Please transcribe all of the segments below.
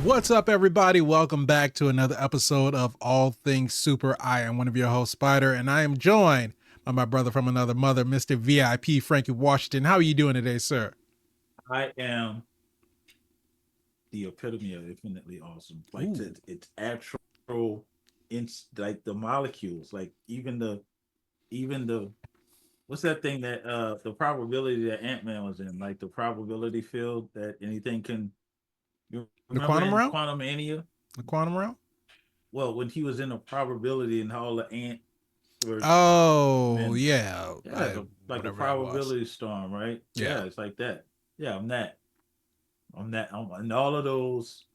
What's up, everybody? Welcome back to another episode of All Things Super. I am one of your hosts, Spider, and I am joined by my brother from another mother, Mr. VIP, Frankie Washington. How are you doing today, sir? I am the epitome of infinitely awesome. Like it's actual, like the molecules, like even the what's that thing that the probability that Ant-Man was in, like the probability field that anything can. You The remember quantum in realm? Quantum Mania? The quantum realm? Well, when he was in the probability and all the ant were Oh, and yeah. yeah, like a Whatever that was. probability storm, right? Yeah. Yeah, it's like that. Yeah, I'm in all of those.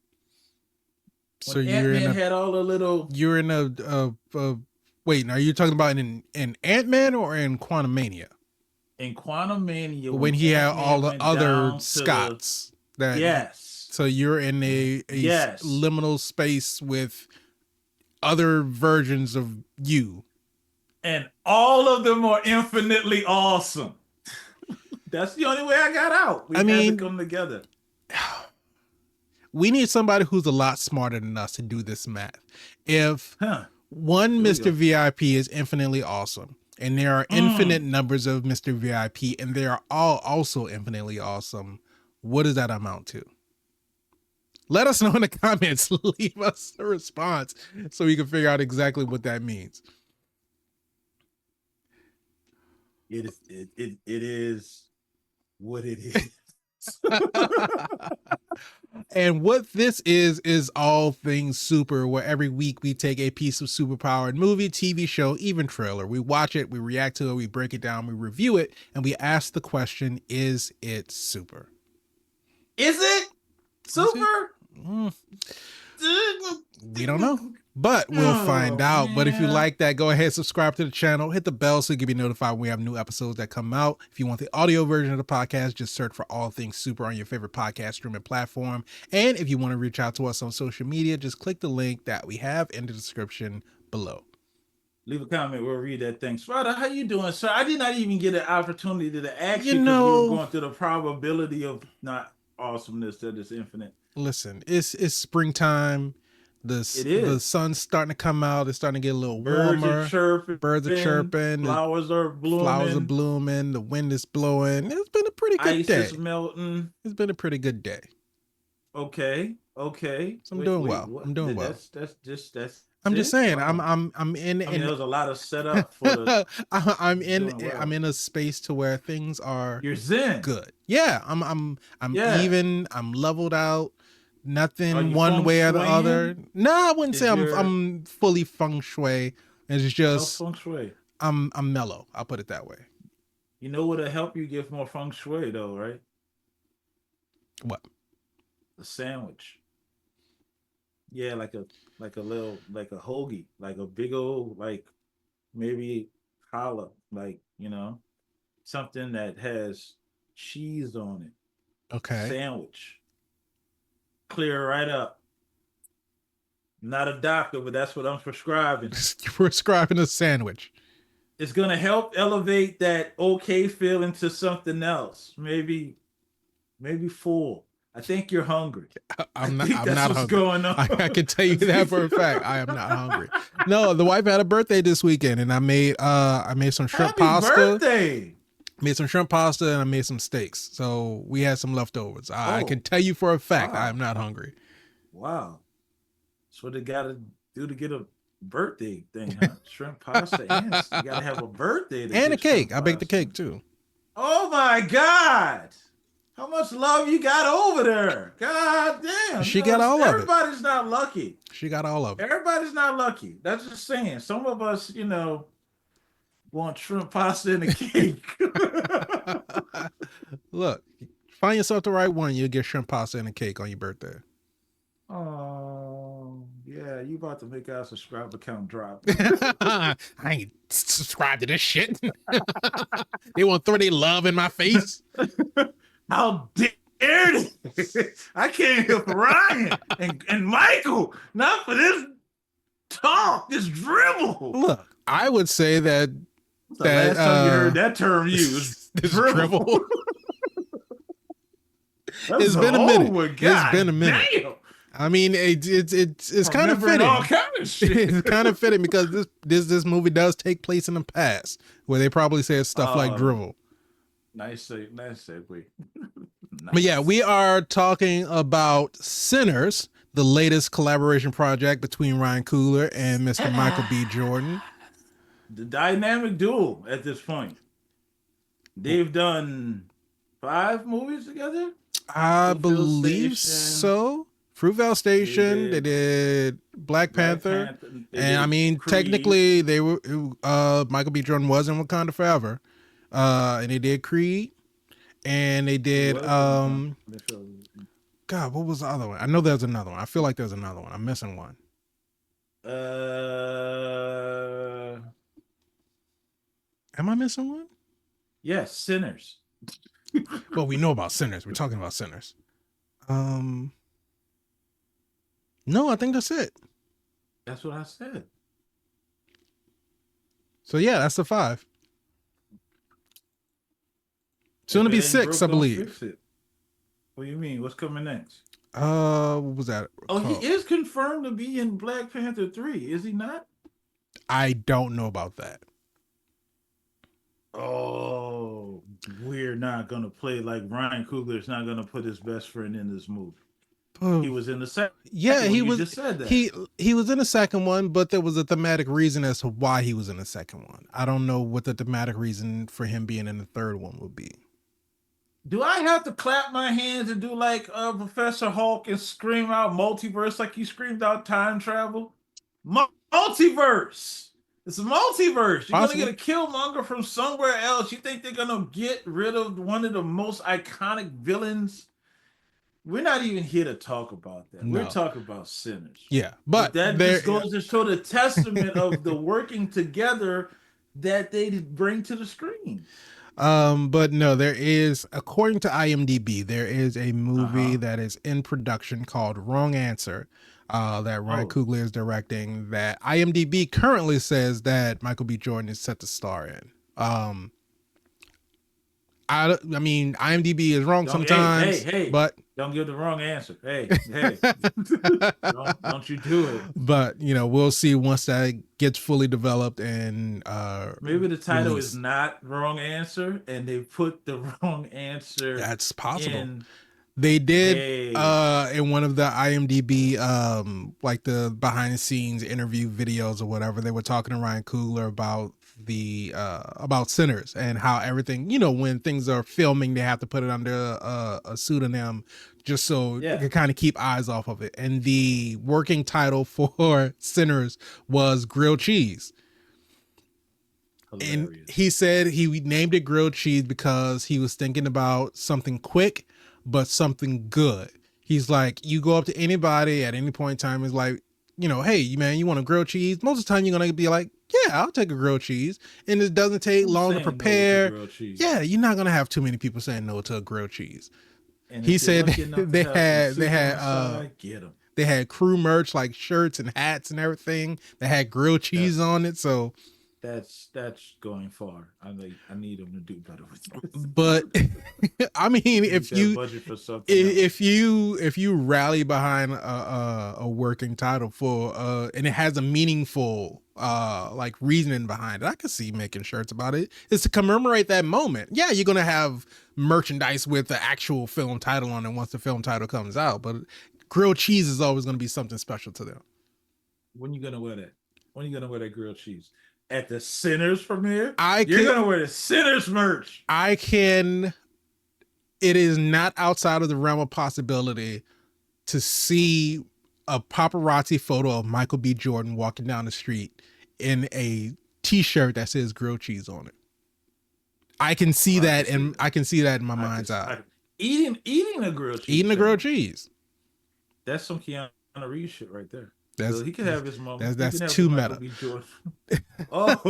So When Ant-Man had all the little you're in wait, are you talking about in Ant-Man or in Quantum Mania? in Quantum Mania When he had all Ant-Man the went other down to Scots that yes, so you're in a yes, liminal space with other versions of you. and all of them are infinitely awesome. That's the only way I got out. We had to come together. We need somebody who's a lot smarter than us to do this math. If one Mr. VIP is infinitely awesome, and there are infinite numbers of Mr. VIP, and they are all also infinitely awesome, what does that amount to? Let us know in the comments. Leave us a response so we can figure out exactly what that means. It is what it is. And what this is All Things Super, where every week we take a piece of superpowered movie, TV show, even trailer. We watch it, we react to it, we break it down, we review it, and we ask the question, is it super? Is it super? We don't know, but we'll find out. But if you like that, go ahead, subscribe to the channel, hit the bell so you can be notified when we have new episodes that come out. If you want the audio version of the podcast, just search for All Things Super on your favorite podcast streaming platform. And if you want to reach out to us on social media, just click the link that we have in the description below. Leave a comment. We'll read that thing. Spider, how you doing, sir? I did not even get an opportunity to ask you because we were going through the probability of not awesomeness that is infinite. Listen, it's springtime. The sun's starting to come out. It's starting to get a little warmer. Birds are chirping. Flowers are blooming. The wind is blowing. It's been a pretty good day. Ice is melting. It's been a pretty good day. Okay. So I'm doing well. That's I'm just saying. Wow. I'm in. There's a lot of setup for the. I'm in a space to where things are. You're zen. Good. Yeah. I'm even. I'm leveled out. Nothing one way or the other. No, I wouldn't say I'm fully feng shui. It's just feng shui. I'm mellow. I'll put it that way. You know what'll help you get more feng shui though, right? What? A sandwich. Yeah, like a hoagie, like a big old, like maybe challah, like, something that has cheese on it. Okay. Sandwich. Clear right up. Not a doctor, but that's what I'm prescribing. You're prescribing a sandwich. It's gonna help elevate that okay feeling to something else. Maybe full. I think you're hungry. I'm not hungry. Going on. I can tell you that for a fact. I am not hungry. No, the wife had a birthday this weekend, and I made some shrimp pasta. Happy birthday! Made some shrimp pasta and I made some steaks. So we had some leftovers. I can tell you for a fact I am not hungry. Wow. That's what they got to do to get a birthday thing, huh? Shrimp pasta and you got to have a birthday. And a cake. I baked the cake too. Oh my God. How much love you got over there? God damn. She got all of it. Everybody's not lucky. She got all of it. Everybody's not lucky. That's just saying. Some of us, want shrimp pasta and a cake. Look, find yourself the right one. You'll get shrimp pasta and a cake on your birthday. Oh, yeah. You about to make our subscriber count drop. I ain't subscribed to this shit. They want to throw their love in my face. How dare they? I came here for Ryan and Michael, not for this talk, this dribble. Look, I would say that last time you heard that term used, this dribble. It's been a minute. It's been a minute. Damn. I mean, it's kind of fitting. All kind of shit. It's kind of fitting because this movie does take place in the past, where they probably said stuff like drivel. Nice segue. Nice. But yeah, we are talking about Sinners, the latest collaboration project between Ryan Coogler and Mr. Michael B. Jordan. The dynamic duo at this point. They've done 5 movies together? I believe so. Fruitvale Station, they did Black Panther. And I mean, Creed. Technically, they were Michael B. Jordan was in Wakanda Forever. And they did Creed. And they did God, what was the other one? I know there's another one. I feel like there's another one. I'm missing one. Am I missing one? Yes, Sinners. Well, we know about Sinners. We're talking about Sinners. No, I think that's it. That's what I said. So yeah, that's the 5. Soon to be 6, I believe. What do you mean? What's coming next? What was that? Oh, he is confirmed to be in Black Panther 3, is he not? I don't know about that. Oh, we're not gonna play like Ryan Coogler's not gonna put his best friend in this movie. He was in the second. Yeah, he was. Just said that. He was in the second one, but there was a thematic reason as to why he was in the second one. I don't know what the thematic reason for him being in the third one would be. Do I have to clap my hands and do like Professor Hulk and scream out multiverse like you screamed out time travel? Multiverse! It's a multiverse. You're going to get a Killmonger from somewhere else. You think they're going to get rid of one of the most iconic villains? We're not even here to talk about that. No. We're talking about Sinners. Yeah, but that just goes to show the testament of the working together that they bring to the screen. But no, there is, according to IMDb, there is a movie that is in production called Wrong Answer, that Ryan Coogler is directing, that IMDb currently says that Michael B. Jordan is set to star in. I mean, IMDb is wrong sometimes, but don't give the wrong answer. Hey, don't you do it. But we'll see once that gets fully developed and maybe the title is not Wrong Answer, and they put the wrong answer. That's possible. They did in one of the IMDb like the behind the scenes interview videos or whatever, they were talking to Ryan Coogler about Sinners and how everything, when things are filming, they have to put it under a pseudonym just so they can kind of keep eyes off of it. And the working title for Sinners was Grilled Cheese. Hilarious. And he said he named it Grilled Cheese because he was thinking about something quick but something good. He's like, you go up to anybody at any point in time, is like, hey man, you want a grilled cheese? Most of the time you're gonna be like, yeah, I'll take a grilled cheese. And it doesn't take long to prepare. Yeah, you're not gonna have too many people saying no to a grilled cheese. And he said they had crew merch like shirts and hats and everything. They had grilled cheese on it. So that's going far. I need them to do better with this. But I mean, if you rally behind a working title for and it has a meaningful like reasoning behind it, I could see making shirts about it. It's to commemorate that moment. Yeah, you're gonna have merchandise with the actual film title on it once the film title comes out, but grilled cheese is always gonna be something special to them. When you gonna wear that? When you gonna wear that grilled cheese? At the Sinners premiere? You're gonna wear the Sinners merch. It is not outside of the realm of possibility to see a paparazzi photo of Michael B. Jordan walking down the street in a t-shirt that says grilled cheese on it. I can see that, and I can see that in my mind's eye. Eating a grilled cheese. Eating a grilled cheese. That's some Keanu Reeves shit right there. So he could have his moment. That's too meta. But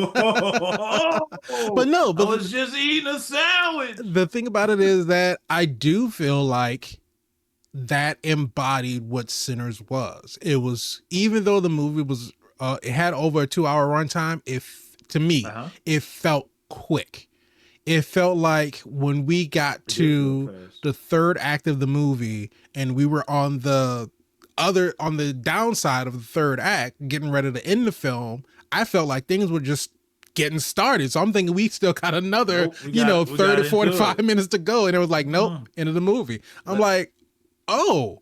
no, but I was just eating a sandwich. The thing about it is that I do feel like that embodied what Sinners was. It was, even though the movie was, it had over a 2-hour runtime, to me, it felt quick. It felt like when we got to the third act of the movie and we were on the on the downside of the third act, getting ready to end the film, I felt like things were just getting started. So I'm thinking we still got another, 30, 45 minutes to go. And it was like, nope, end of the movie. I'm like, oh.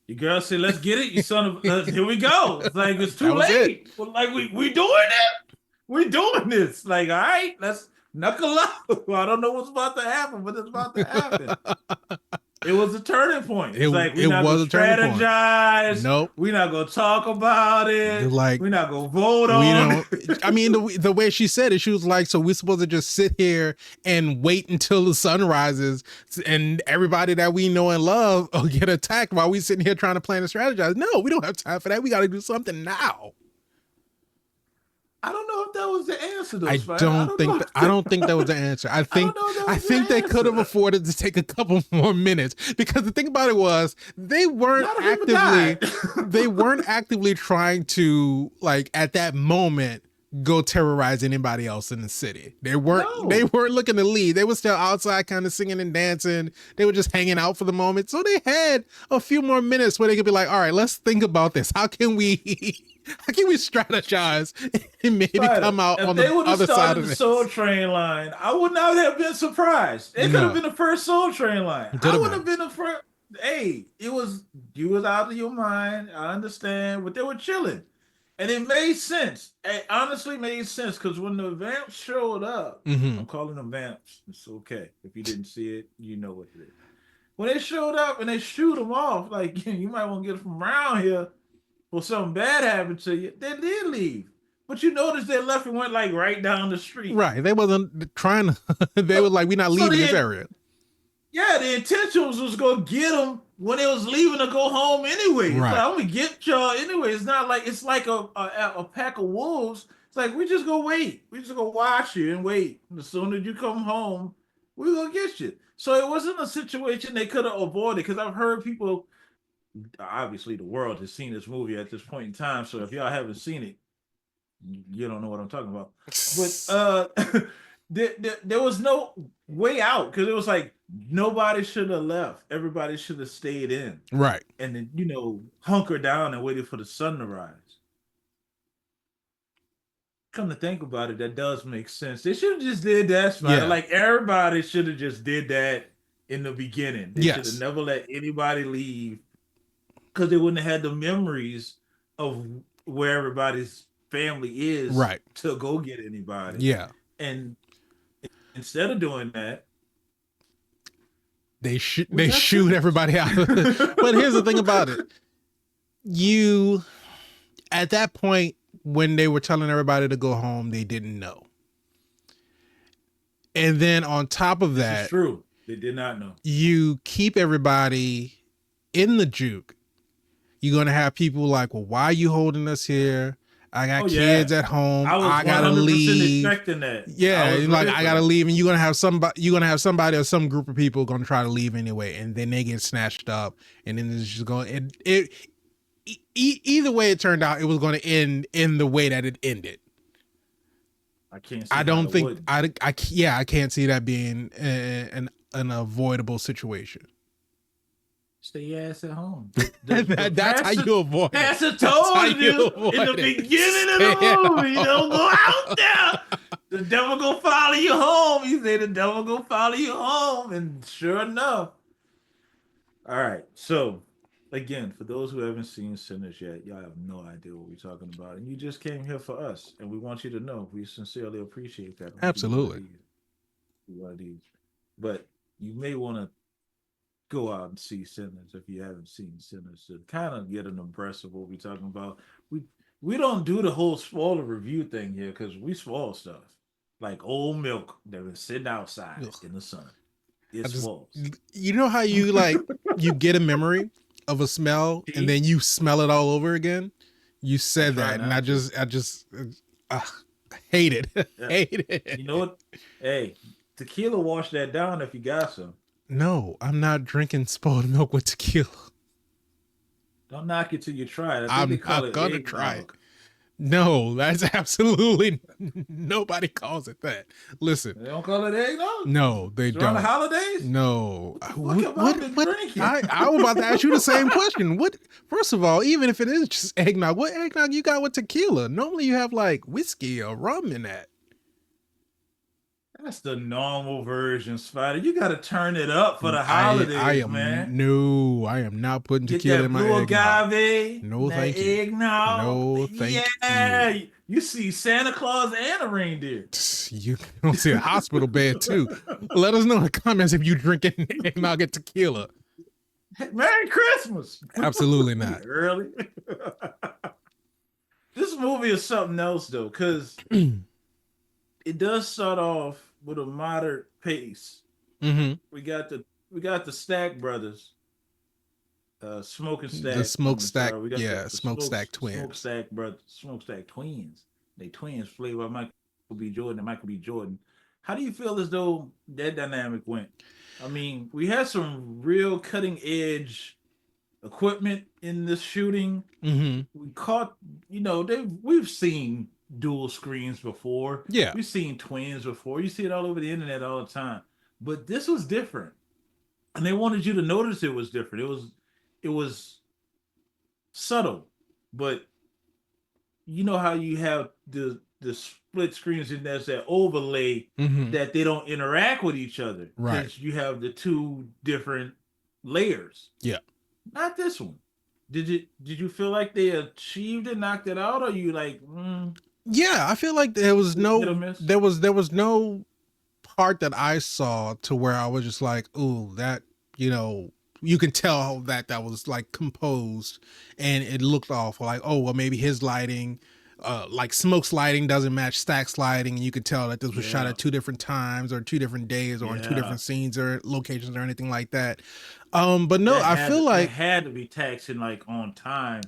Your girl said, let's get it, you son of, here we go. It's like, it's too late. Well, like, we doing it? We're doing this. Like, all right, let's knuckle up. I don't know what's about to happen, but it's about to happen. It was a turning point. It's like, we're not going to strategize. Nope. We're not going to talk about it. Like, we're not going to vote on it. I mean, the way she said it, she was like, so we're supposed to just sit here and wait until the sun rises and everybody that we know and love will get attacked while we sitting here trying to plan and strategize. No, we don't have time for that. We got to do something now. I don't know if that was the answer, though. I don't think that was the answer. I think they could have afforded to take a couple more minutes, because the thing about it was they weren't actively trying to, like, at that moment go terrorize anybody else in the city. They weren't looking to leave. They were still outside kind of singing and dancing. They were just hanging out for the moment. So they had a few more minutes where they could be like, all right, let's think about this. How can we strategize and maybe come out on the other side of the Soul Train line? I would not have been surprised. It could have been the first Soul Train line. I would have been the first. Hey, you was out of your mind. I understand, but they were chilling. And it made sense. It honestly made sense, because when the vamps showed up, I'm calling them vamps. It's okay. If you didn't see it, you know what it is. When they showed up and they shoot them off, like, you might want to get from around here, or something bad happened to you, they did leave. But you notice they left and went, like, right down the street. Right. They wasn't trying to, they were like, we're not leaving this area. Yeah, the intention was going to get them when they was leaving to go home anyway. Right. Like, I'm going to get y'all anyway. It's not like, it's like a pack of wolves. It's like, we just go wait. We just go watch you and wait. And as soon as you come home, we're going to get you. So it wasn't a situation they could have avoided, because I've heard people, obviously the world has seen this movie at this point in time. So if y'all haven't seen it, you don't know what I'm talking about. But there was no way out, because it was like, nobody should have left. Everybody should have stayed in. Right. And then, hunker down and waited for the sun to rise. Come to think about it, that does make sense. They should have just did that. Yeah. Like, everybody should have just did that in the beginning. They should have never let anybody leave, because they wouldn't have had the memories of where everybody's family is to go get anybody. Yeah. And instead of doing that, they shoot everybody out. But here's the thing about it. At that point, when they were telling everybody to go home, they didn't know. And then on top of that, it's true. They did not know. You keep everybody in the juke. You're going to have people like, well, why are you holding us here? I got kids at home. I gotta leave. Expecting that. Yeah, I gotta leave, and you're gonna have somebody or some group of people gonna try to leave anyway, and then they get snatched up, and then it's just going. Either way it turned out, it was going to end in the way that it ended. I can't. I can't see that being an avoidable situation. Stay your ass at home. That's how you avoid it. Pastor told you in the beginning of the movie, don't go out there. The devil gonna follow you home. He said the devil gonna follow you home, and sure enough. All right, so again, for those who haven't seen Sinners yet, y'all have no idea what we're talking about, and you just came here for us, and we want you to know we sincerely appreciate that. Absolutely. But you may want to go out and see Sinners if you haven't seen Sinners, to kind of get an impression of what we're talking about. We don't do the whole spoiler review thing here, because we spoil stuff like old milk that was sitting outside in the sun. It spoils. You know how you you get a memory of a smell and then you smell it all over again? You said that, and I just hate it. Hate it. You know what? Hey, tequila wash that down if you got some. No, I'm not drinking spoiled milk with tequila. Don't knock it till you try it. I'm not gonna try it. No, that's absolutely nobody calls it that. Listen, They don't call it eggnog? no, they It's around the don't. holidays? No, What the fuck have I been drinking? I was about to ask you the same question. What? First of all, even if it is just eggnog, what eggnog you got with tequila? Normally, you have like whiskey or rum in that. That's the normal version, Spider. You got to turn it up for the I holidays, am man. no, I am not putting Get tequila that in my blue eggnog. agave, No, that thank you. eggnog. No, thank you. Yeah, you see Santa Claus and a reindeer. You don't see a hospital bed too. Let us know in the comments if you drinking eggnog and tequila. Merry Christmas. Absolutely not. Early. This movie is something else though, because it does start off with a moderate pace. Mm-hmm. We got the Stack brothers, Smoking The Stack. I'm smokestack, sorry, we got yeah, the smokestack twins. Smokestack brothers, Smokestack twins. They twins played by Michael B. Jordan and Michael B. Jordan. How do you feel as though that dynamic went? I mean, we had some real cutting edge equipment in this shooting. Mm-hmm. We caught, we've seen dual screens before. Yeah. We've seen twins before. You see it all over the internet all the time. But this was different. And they wanted you to notice it was different. It was subtle, but you know how you have the split screens and there's that overlay Mm-hmm. that they don't interact with each other Right. because you have the two different layers. Yeah. Not this one. Did you feel like they achieved it, knocked it out, or you like Yeah, I feel like there was hit or no miss? there was no part that I saw to where I was just like, ooh, that, you can tell that that was like composed and it looked awful. Like, oh, well, maybe his lighting, like Smoke's lighting doesn't match Stack's lighting. And you could tell that this was shot Yeah, at two different times or two different days or in two yeah. different scenes or locations or anything like that. But no, That I had feel that like, had to be taxing like on time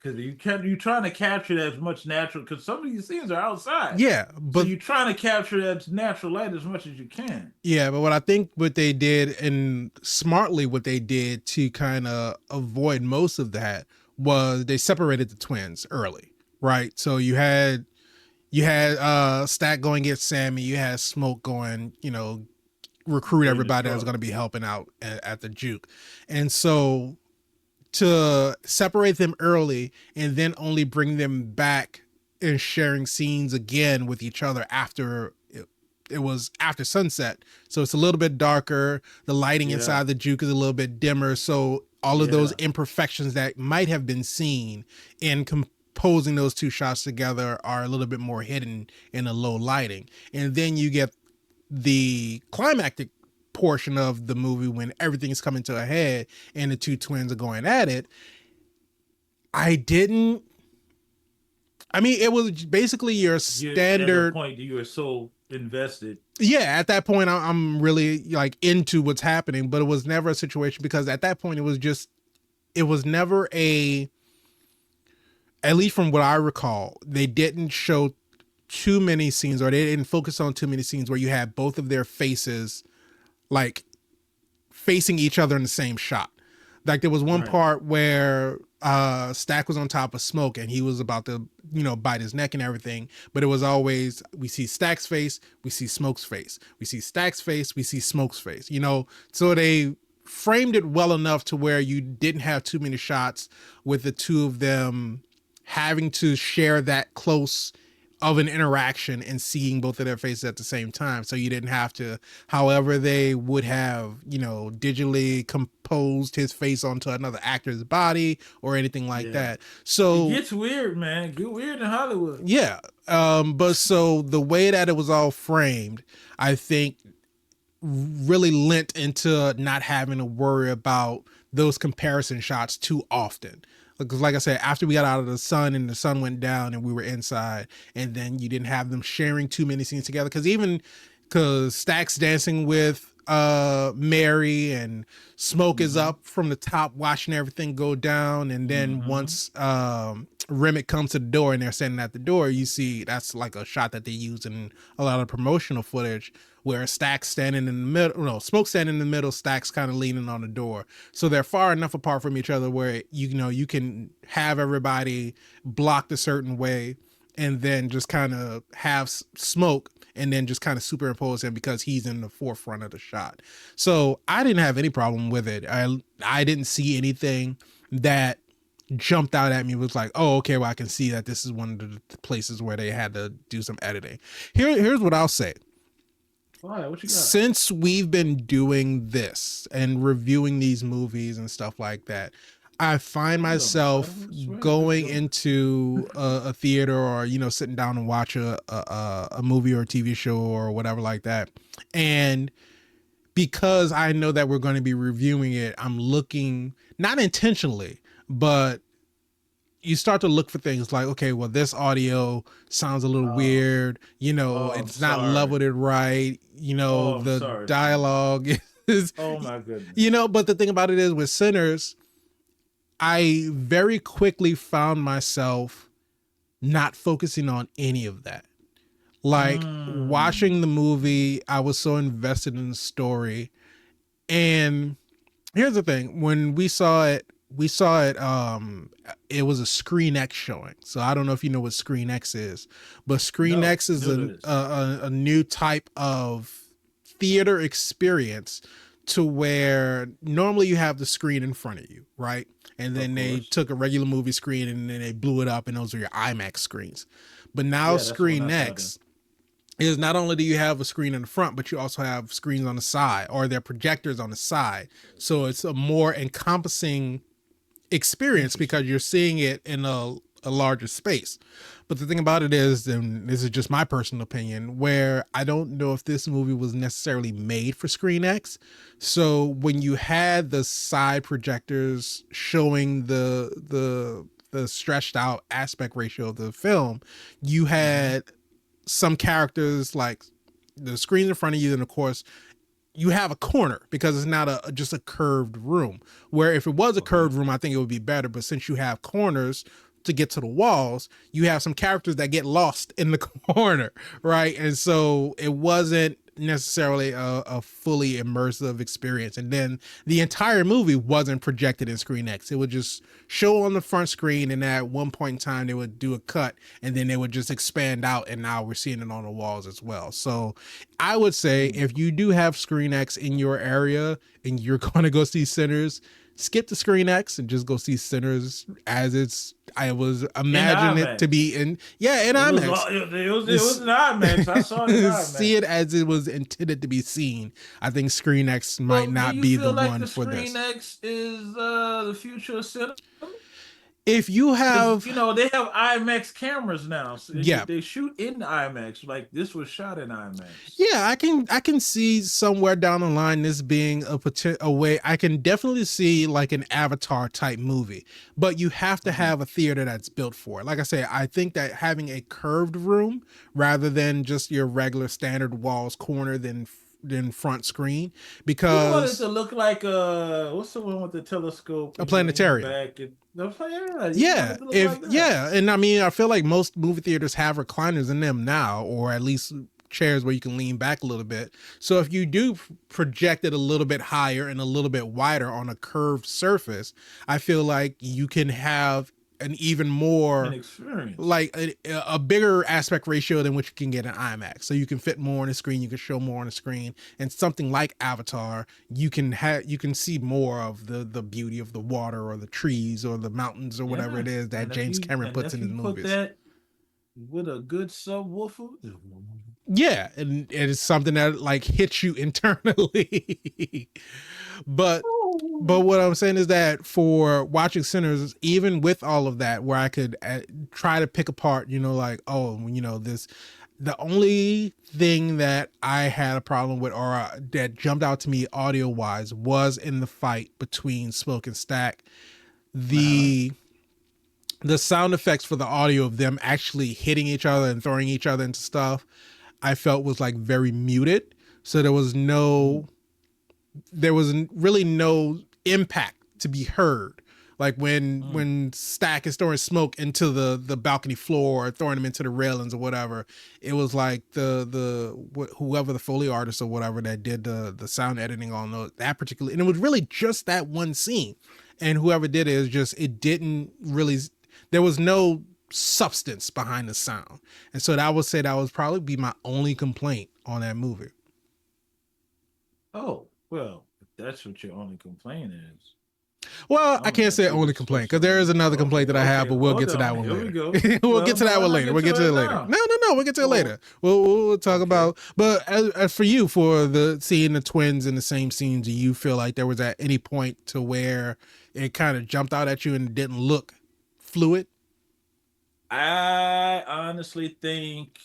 because you trying to capture that as much natural because some of these scenes are outside, yeah, so but you're trying to capture that natural light as much as you can. yeah, but what I think what they did and smartly what they did to kind of avoid most of that was they separated the twins early, right? So you had Stack going get Sammy, you had Smoke going, recruit Bring the everybody that's truck. going to be helping out at the juke. And so to separate them early and then only bring them back and sharing scenes again with each other after it was after sunset, so it's a little bit darker, the lighting Yeah, inside the juke is a little bit dimmer, so all of those yeah, imperfections that might have been seen in composing those two shots together are a little bit more hidden in a low lighting. And then you get the climactic portion of the movie when everything's coming to a head and the two twins are going at it. I didn't. I mean, it was basically your you at the standard. point you were so invested. Yeah, at that point, I'm really like into what's happening, but it was never a situation because at that point, it was never a, at least from what I recall, they didn't show too many scenes or they didn't focus on too many scenes where you had both of their faces like facing each other in the same shot. Like there was one Right. part where Stack was on top of Smoke and he was about to, bite his neck and everything. But it was always, we see Stack's face, we see Smoke's face. We see Stack's face, we see Smoke's face. So they framed it well enough to where you didn't have too many shots with the two of them having to share that close of an interaction and seeing both of their faces at the same time. So you didn't have to, however they would have, digitally composed his face onto another actor's body or anything like Yeah. that. It So gets weird, man. Get weird in Hollywood. yeah. But so the way that it was all framed, I think really lent into not having to worry about those comparison shots too often. Because like I said, after we got out of the sun and the sun went down and we were inside, and then you didn't have them sharing too many scenes together. Because Stack's dancing with Mary and Smoke is Mm-hmm. up from the top watching everything go down, and then Mm-hmm. once Remick comes to the door and they're standing at the door, you see that's like a shot that they use in a lot of promotional footage where Stack's standing in the middle, no, Smoke's standing in the middle, Stack's kind of leaning on the door. So they're far enough apart from each other where you can have everybody blocked a certain way and then just kind of have smoke and then just kind of superimpose him because he's in the forefront of the shot. So I didn't have any problem with it. I didn't see anything that jumped out at me. It was like, oh, okay, well, I can see that this is one of the places where they had to do some editing. Here's what I'll say. All right, what you got? Since we've been doing this and reviewing these movies and stuff like that, I find myself going into a theater or, you know, sitting down and watch a movie or a TV show or whatever like that. And because I know that we're going to be reviewing it, I'm looking, not intentionally, but you start to look for things like, okay, well, this audio sounds a little weird, you know, it's not leveled it right, you know, the dialogue is, oh my goodness, you know. But the thing about it is with Sinners, I very quickly found myself not focusing on any of that. Like watching the movie, I was so invested in the story. And here's the thing, when we saw it, it was a Screen X showing. So I don't know if you know what Screen X is, but Screen X is a new type of theater experience to where normally you have the screen in front of you, right? And then they took a regular movie screen and then they blew it up and those are your IMAX screens. But now Screen X is not only do you have a screen in the front, but you also have screens on the side, or they're projectors on the side. So it's a more encompassing experience because you're seeing it in a larger space. But the thing about it is, and this is just my personal opinion, where I don't know if this movie was necessarily made for Screen X. So when you had the side projectors showing the stretched out aspect ratio of the film, you had some characters, like the screens in front of you, and of course you have a corner because it's not just a curved room, where if it was a curved room, I think it would be better. But since you have corners to get to the walls, you have some characters that get lost in the corner, right? And so it wasn't necessarily a fully immersive experience. And then the entire movie wasn't projected in Screen X. It would just show on the front screen, and at one point in time they would do a cut and then they would just expand out, and now we're seeing it on the walls as well. So I would say if you do have Screen X in your area and you're going to go see Sinners, skip the Screen X and just go see Sinners as it's, I was imagining it to be in IMAX. It was in IMAX. I saw it in IMAX. See it as it was intended to be seen. I think Screen X might not be the one for this. Screen X is the future of cinema. If you have, you know, they have IMAX cameras now. So they shoot in IMAX. Like this was shot in IMAX. Yeah, I can see somewhere down the line this being a way. I can definitely see like an Avatar type movie, but you have to have a theater that's built for it. Like I say, I think that having a curved room rather than just your regular standard walls corner than front screen, because you want it to look like what's the one with the telescope? A planetarium. And I mean, I feel like most movie theaters have recliners in them now, or at least chairs where you can lean back a little bit. So if you do project it a little bit higher and a little bit wider on a curved surface, I feel like you can have an even more like a bigger aspect ratio than what you can get in IMAX. So you can fit more on the screen, you can show more on the screen, and something like Avatar, you can see more of the beauty of the water or the trees or the mountains or whatever it is that James Cameron puts in his movies. Put that with a good subwoofer. Yeah, and it's something that like hits you internally. But what I'm saying is that for watching Sinners, even with all of that, where I could try to pick apart, you know, like, oh, you know, the only thing that I had a problem with, or that jumped out to me audio wise, was in the fight between Smoke and Stack. The sound effects for the audio of them actually hitting each other and throwing each other into stuff, I felt was like very muted. So there was really no impact to be heard. Like when Stack is throwing Smoke into the balcony floor or throwing him into the railings or whatever, it was like whoever the Foley artist or whatever that did the sound editing on that particular, and it was really just that one scene, and whoever did it is just, it didn't really, there was no substance behind the sound. And so I would say that would probably be my only complaint on that movie. Oh, well, if that's what your only complaint is. Well, I can't say only complaint because there is another complaint that I have, but we'll get to that one later. We'll get to that one later. We'll get to it later. No, we'll get to it later. We'll talk about. But as for you, for the seeing the twins in the same scenes, do you feel like there was at any point to where it kind of jumped out at you and didn't look fluid? I honestly think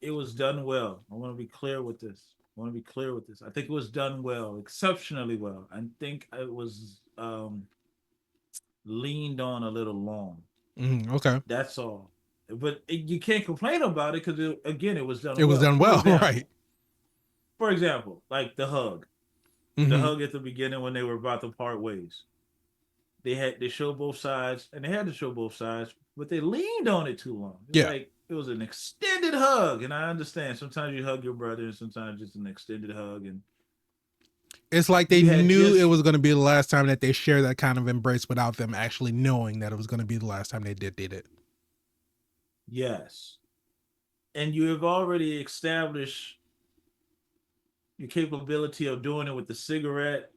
it was done well. I want to be clear with this. I think it was done well, exceptionally well. I think it was leaned on a little long. Okay. That's all. But you can't complain about it because, again, it was done well. It was done well, right. For example, like the hug. The hug at the beginning when they were about to part ways. They showed both sides, and they had to show both sides, but they leaned on it too long. Like it was an extended hug, and I understand sometimes you hug your brother, and sometimes it's an extended hug, and it's like they knew it was going to be the last time that they shared that kind of embrace without them actually knowing that it was going to be the last time they did it. Yes, and you have already established your capability of doing it with the cigarette.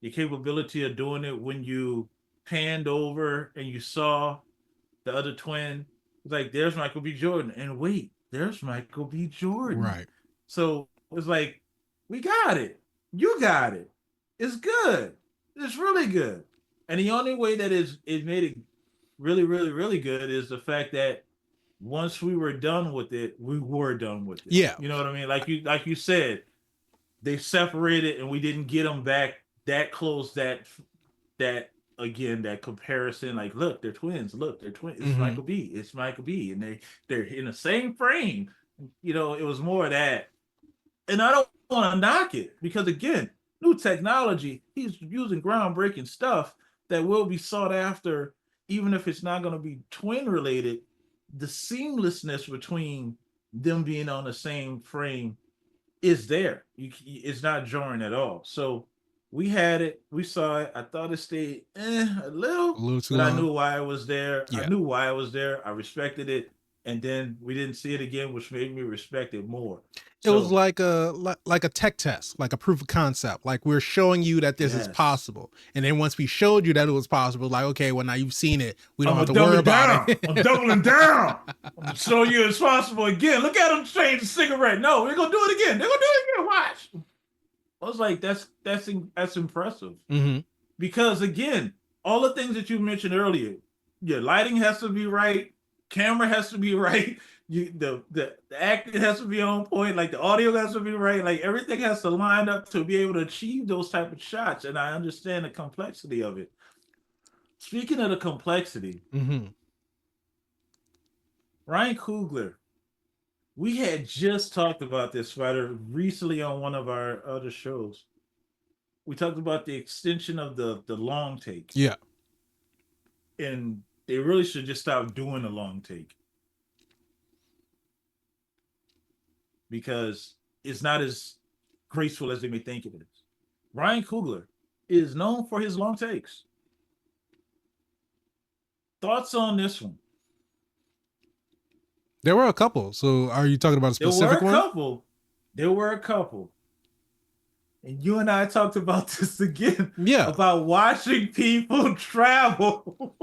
Your capability of doing it when you panned over and you saw the other twin. It's like, there's Michael B. Jordan. And wait, there's Michael B. Jordan. Right. So it's like, we got it. You got it. It's good. It's really good. And the only way that it made it really, really, really good is the fact that once we were done with it, we were done with it. Yeah. You know what I mean? Like you said, they separated and we didn't get them back that close, that again, that comparison, like, look, they're twins. It's Michael B. And they're in the same frame. You know, it was more of that. And I don't want to knock it because, again, new technology, he's using groundbreaking stuff that will be sought after, even if it's not going to be twin related. The seamlessness between them being on the same frame is there. It's not jarring at all. So we had it. We saw it. I thought it stayed a little too long. I knew why it was there. Yeah. I respected it. And then we didn't see it again, which made me respect it more. It was like a tech test, like a proof of concept. Like, we're showing you that this is possible. And then once we showed you that it was possible, like, okay, well, now you've seen it. We don't have to worry about it. I'm doubling down. I'm showing you it's possible again. Look at them change the cigarette. No, we're going to do it again. They're going to do it again. Watch. I was like, that's impressive. Because, again, all the things that you mentioned earlier, your lighting has to be right. Camera has to be right. The acting has to be on point. Like, the audio has to be right. Like, everything has to line up to be able to achieve those type of shots. And I understand the complexity of it. Speaking of the complexity, Ryan Coogler, we had just talked about this fighter recently on one of our other shows. We talked about the extension of the long take. Yeah. And they really should just stop doing the long take. Because it's not as graceful as they may think it is. Ryan Coogler is known for his long takes. Thoughts on this one? There were a couple. So are you talking about a specific one? There were a couple. And you and I talked about this again. Yeah. About watching people travel.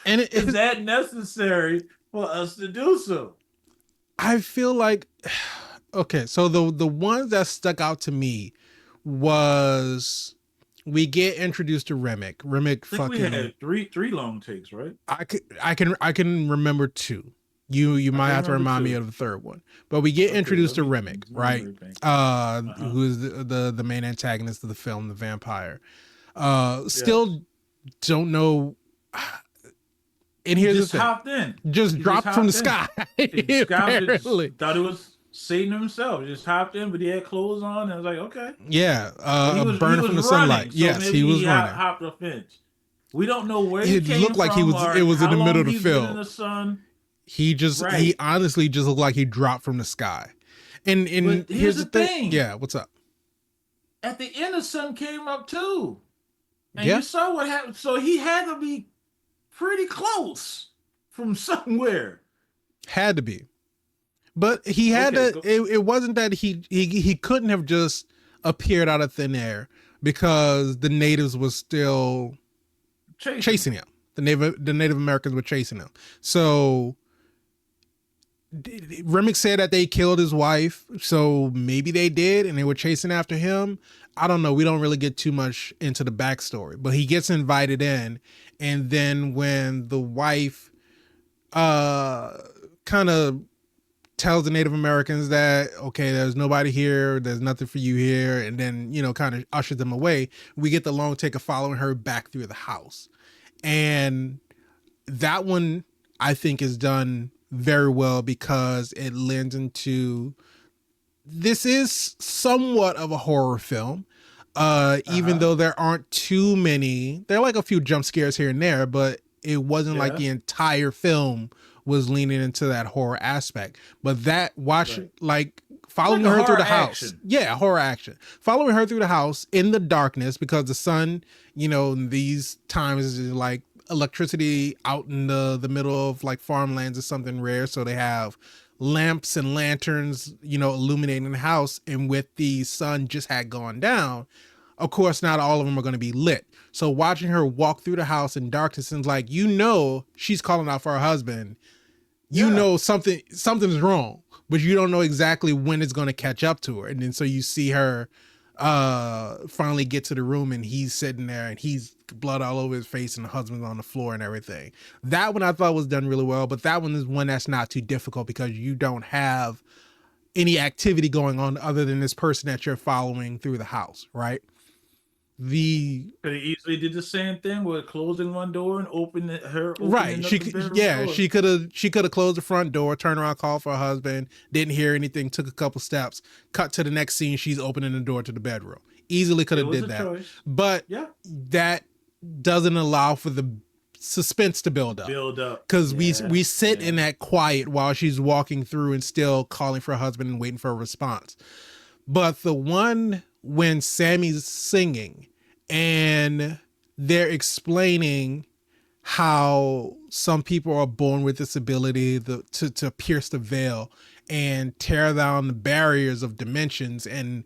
And is that necessary for us to do so? I feel like, okay, so the ones that stuck out to me was we get introduced to Remick. We had three long takes, right? I can remember two. You might have to remind me of the third one. But we get introduced to Remick, right? Who is the main antagonist of the film, the vampire. Still don't know. And here's the thing. Hopped in. Just dropped from the sky. Apparently. Thought it was Satan himself. Just hopped in, but he had clothes on. And I was like, okay. Yeah. Burning from the sunlight. So yes, he was running. Hopped a fence. We don't know where he came looked like from it was in the middle of the film. In the sun. He honestly just looked like he dropped from the sky. And here's the thing. Yeah, what's up? At the end, the sun came up too. And you saw what happened. So he had to be pretty close from somewhere. Had to be. But he had Okay, to. It wasn't that he couldn't have just appeared out of thin air because the natives was still chasing him. The Native Americans were chasing him. So Remick said that they killed his wife, so maybe they did, and they were chasing after him. I don't know. We don't really get too much into the backstory, but he gets invited in, and then when the wife kind of tells the Native Americans that, okay, there's nobody here, there's nothing for you here, and then, you know, kind of ushers them away, we get the long take of following her back through the house. And that one, I think, is done very well because it lends into, this is somewhat of a horror film. Even though there aren't too many, there are like a few jump scares here and there, but it wasn't like the entire film was leaning into that horror aspect. But that like following her through the house. Yeah, horror action. Following her through the house in the darkness because the sun, you know, in these times is like electricity out in the middle of like farmlands is something rare. So they have lamps and lanterns, you know, illuminating the house. And with the sun just had gone down, of course, not all of them are going to be lit. So watching her walk through the house in darkness and like, you know, she's calling out for her husband. You know something's wrong, but you don't know exactly when it's going to catch up to her. And then so you see her finally get to the room and he's sitting there and he's blood all over his face and the husband's on the floor and everything. That one I thought was done really well, but that one is one that's not too difficult because you don't have any activity going on other than this person that you're following through the house, right? They easily did the same thing with closing one door and opening her. Right. She could have closed the front door, turned around, called for her husband, didn't hear anything, took a couple steps, cut to the next scene. She's opening the door to the bedroom. Easily could have did that. Choice. But that doesn't allow for the suspense to build up. Because we sit in that quiet while she's walking through and still calling for her husband and waiting for a response. But the one when Sammy's singing and they're explaining how some people are born with this ability to pierce the veil and tear down the barriers of dimensions and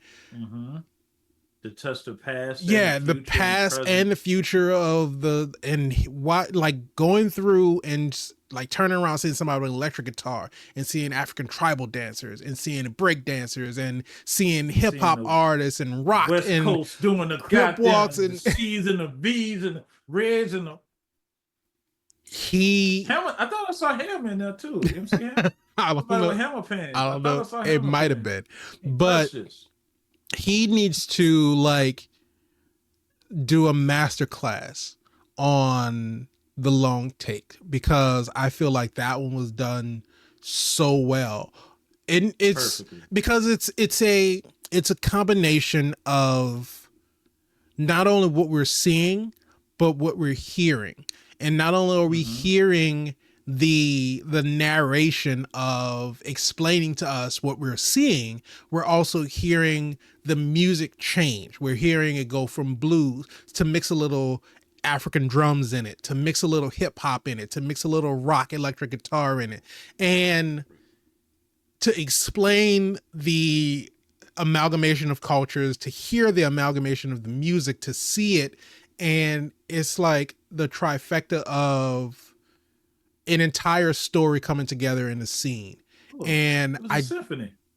to touch the past. Yeah, the past and the future of what, like going through and like turning around, seeing somebody with an electric guitar and seeing African tribal dancers and seeing break dancers and seeing hip hop artists and rock West and Coast doing the hip walks and the C's and the V's and the Reds and the. I thought I saw him in there too. You know what I'm saying? I don't know. I don't know. It might have been, but he needs to like do a master class on the long take because I feel like that one was done so well. And it's perfectly. Because it's a combination of not only what we're seeing, but what we're hearing. And not only are we hearing the narration of explaining to us what we're seeing, we're also hearing the music change. We're hearing it go from blues to mix a little African drums in it, to mix a little hip hop in it, to mix a little rock electric guitar in it, and to explain the amalgamation of cultures, to hear the amalgamation of the music, to see it. And it's like the trifecta of an entire story coming together in a scene. And I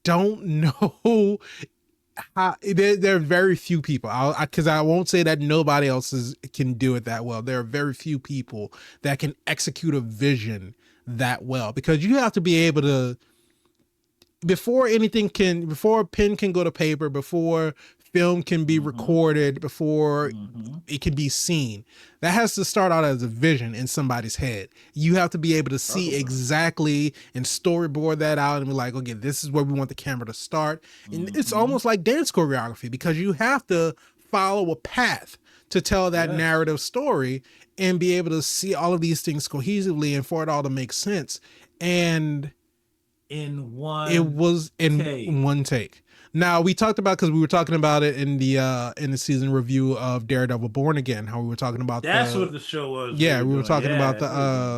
don't know how, there are very few people, because I won't say that nobody else can do it that well. There are very few people that can execute a vision that well, because you have to be able to, before a pen can go to paper, before film can be recorded, before it can be seen, that has to start out as a vision in somebody's head. You have to be able to see exactly and storyboard that out and be like, okay, this is where we want the camera to start. And it's almost like dance choreography, because you have to follow a path to tell that narrative story and be able to see all of these things cohesively and for it all to make sense. And in one take. Now we talked about, because we were talking about it in the season review of Daredevil Born Again, how we were talking about That's the what the show was we yeah, were we were doing. talking about Yeah, we were doing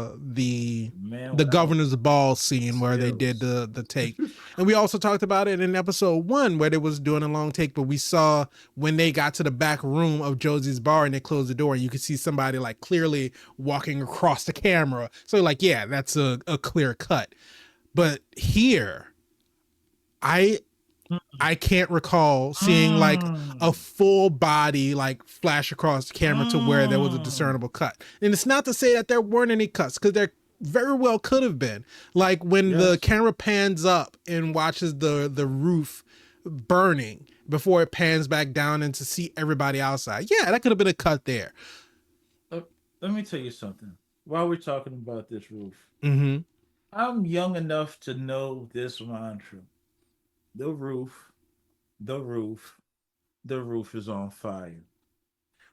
Man the Without governor's ball scene where they did Skills. the take. And we also talked about it in episode 1 where they was doing a long take, but we saw when they got to the back room of Josie's bar and they closed the door and you could see somebody like clearly walking across the camera. So like, yeah, that's a clear cut. But here, I I can't recall seeing like a Mm, full body like flash across the camera to where there was a mm. discernible cut. And it's not to say that there weren't any cuts, because there very well could have been. Like when the Yes. camera pans up and watches the roof burning before it pans back down and to see everybody outside. Yeah, that could have been a cut there. Uh, Let me tell you something. While we're talking about this roof, Mm-hmm. I'm young enough to know this mantra. The roof, the roof, the roof is on fire.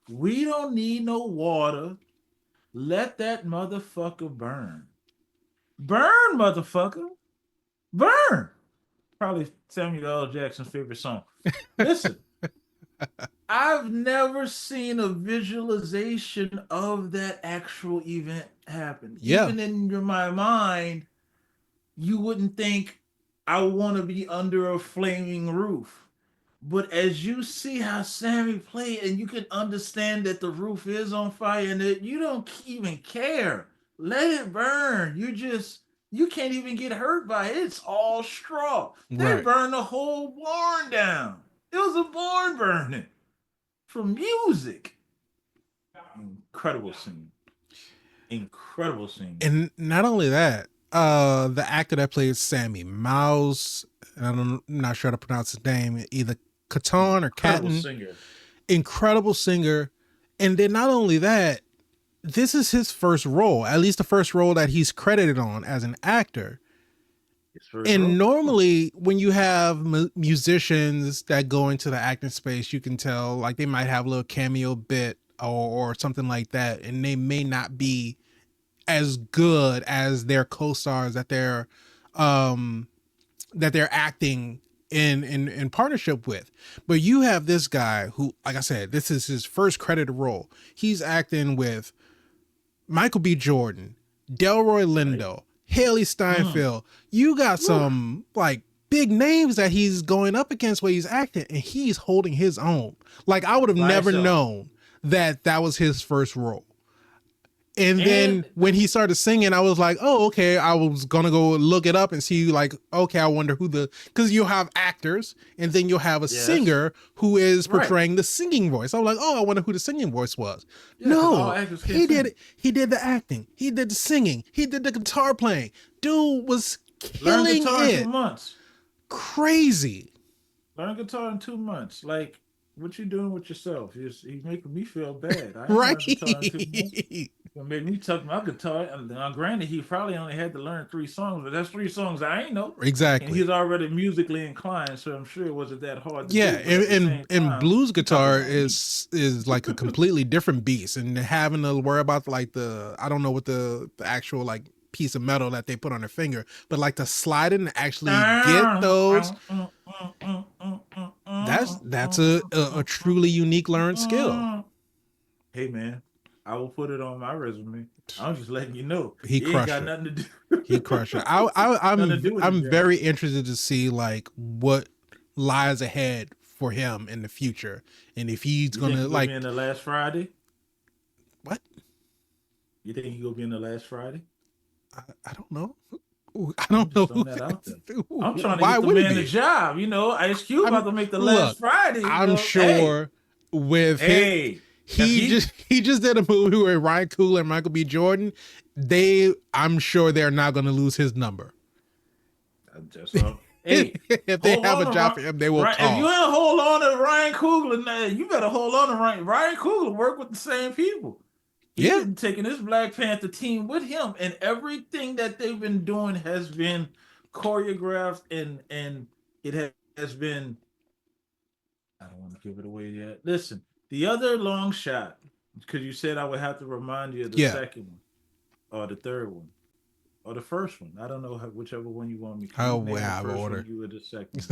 We don't need no water. Let that motherfucker burn. Burn, motherfucker. Burn. Probably Samuel L. Jackson's favorite song. Listen, I've never seen a visualization of that actual event happen. Yeah. Even in my mind, you wouldn't think I want to be under a flaming roof. But as you see how Sammy played, and you can understand that the roof is on fire and that you don't even care. Let it burn. You can't even get hurt by it. It's all straw. They Right. burned the whole barn down. It was a barn burning for music. Incredible scene. Incredible scene. And not only that, the actor that plays Sammy Mouse, I'm not sure how to pronounce his name, either Catan or Incredible Catton, singer. incredible singer. And then not only that, this is his first role, at least the first role that he's credited on as an actor. His first And role. normally, when you have musicians that go into the acting space, you can tell like they might have a little cameo bit or something like that, and they may not be as good as their co-stars um that they're acting in partnership with. But you have this guy who, like I said, this is his first credited role. He's acting with Michael B. Jordan, Delroy Right? Lindo, Hailee Mm. Steinfeld. You got Woo. some like big names that he's going up against where he's acting, and he's holding his own. Like I would have By never itself. known that that was his first role. And then And when he started singing, I was like, oh, okay. I was gonna go look it up and see, like, okay, I wonder who because you'll have actors and then you'll have a yes, singer who is right. portraying the singing voice. I'm like, oh, I wonder who the singing voice was. Yeah, because all No, actors can't he did sing. it. He did the acting. He did the singing. He did the guitar playing. Dude was Learn killing guitar in two it. months. Crazy. Learn guitar in 2 months. Like, what you doing with yourself? He's making me feel bad. I ain't Right. learned guitar in 2 months. It made me tuck my guitar. And now, granted, he probably only had to learn 3 songs, but that's 3 songs I ain't know. And Exactly. he's already musically inclined, so I'm sure it wasn't that hard to Yeah, do. But at the same and time, blues you talking guitar about me. is like a completely different beast, and having to worry about like the, I don't know what the actual like piece of metal that they put on their finger, but like to slide it and actually get those, that's a truly unique learned skill. Hey man, I will put it on my resume. I'm just letting you know He it ain't crushed got it. nothing to do He crushed it. nothing to do with his I'm job. very interested to see like what lies ahead for him in the future, and if he's You think gonna he gonna like be in the last Friday? what. You think he gonna be in the last Friday? I don't know. I I'm don't know just throwing that out there. I'm trying to why get the would he man a be? job. Ice Cube I mean, about to make the look, last Friday. I'm Hey, sure with his, hey. If he he just did a movie with Ryan Coogler and Michael B. Jordan. I'm sure they're not going to lose his number. just hey, If they hold have on a to job for him, they will Ryan. If you call. ain't hold on to Ryan Coogler, you better hold on to Ryan Coogler. Work with the same people. He Yeah, been taking his Black Panther team with him, and everything that they've been doing has been choreographed, and it has been. I don't want to give it away yet. Listen, the other long shot, because you said I would have to remind you of the yeah. second one or the third one. or the first one. I don't know whichever one you want me. You Oh, name the wow, first one, order. you were the second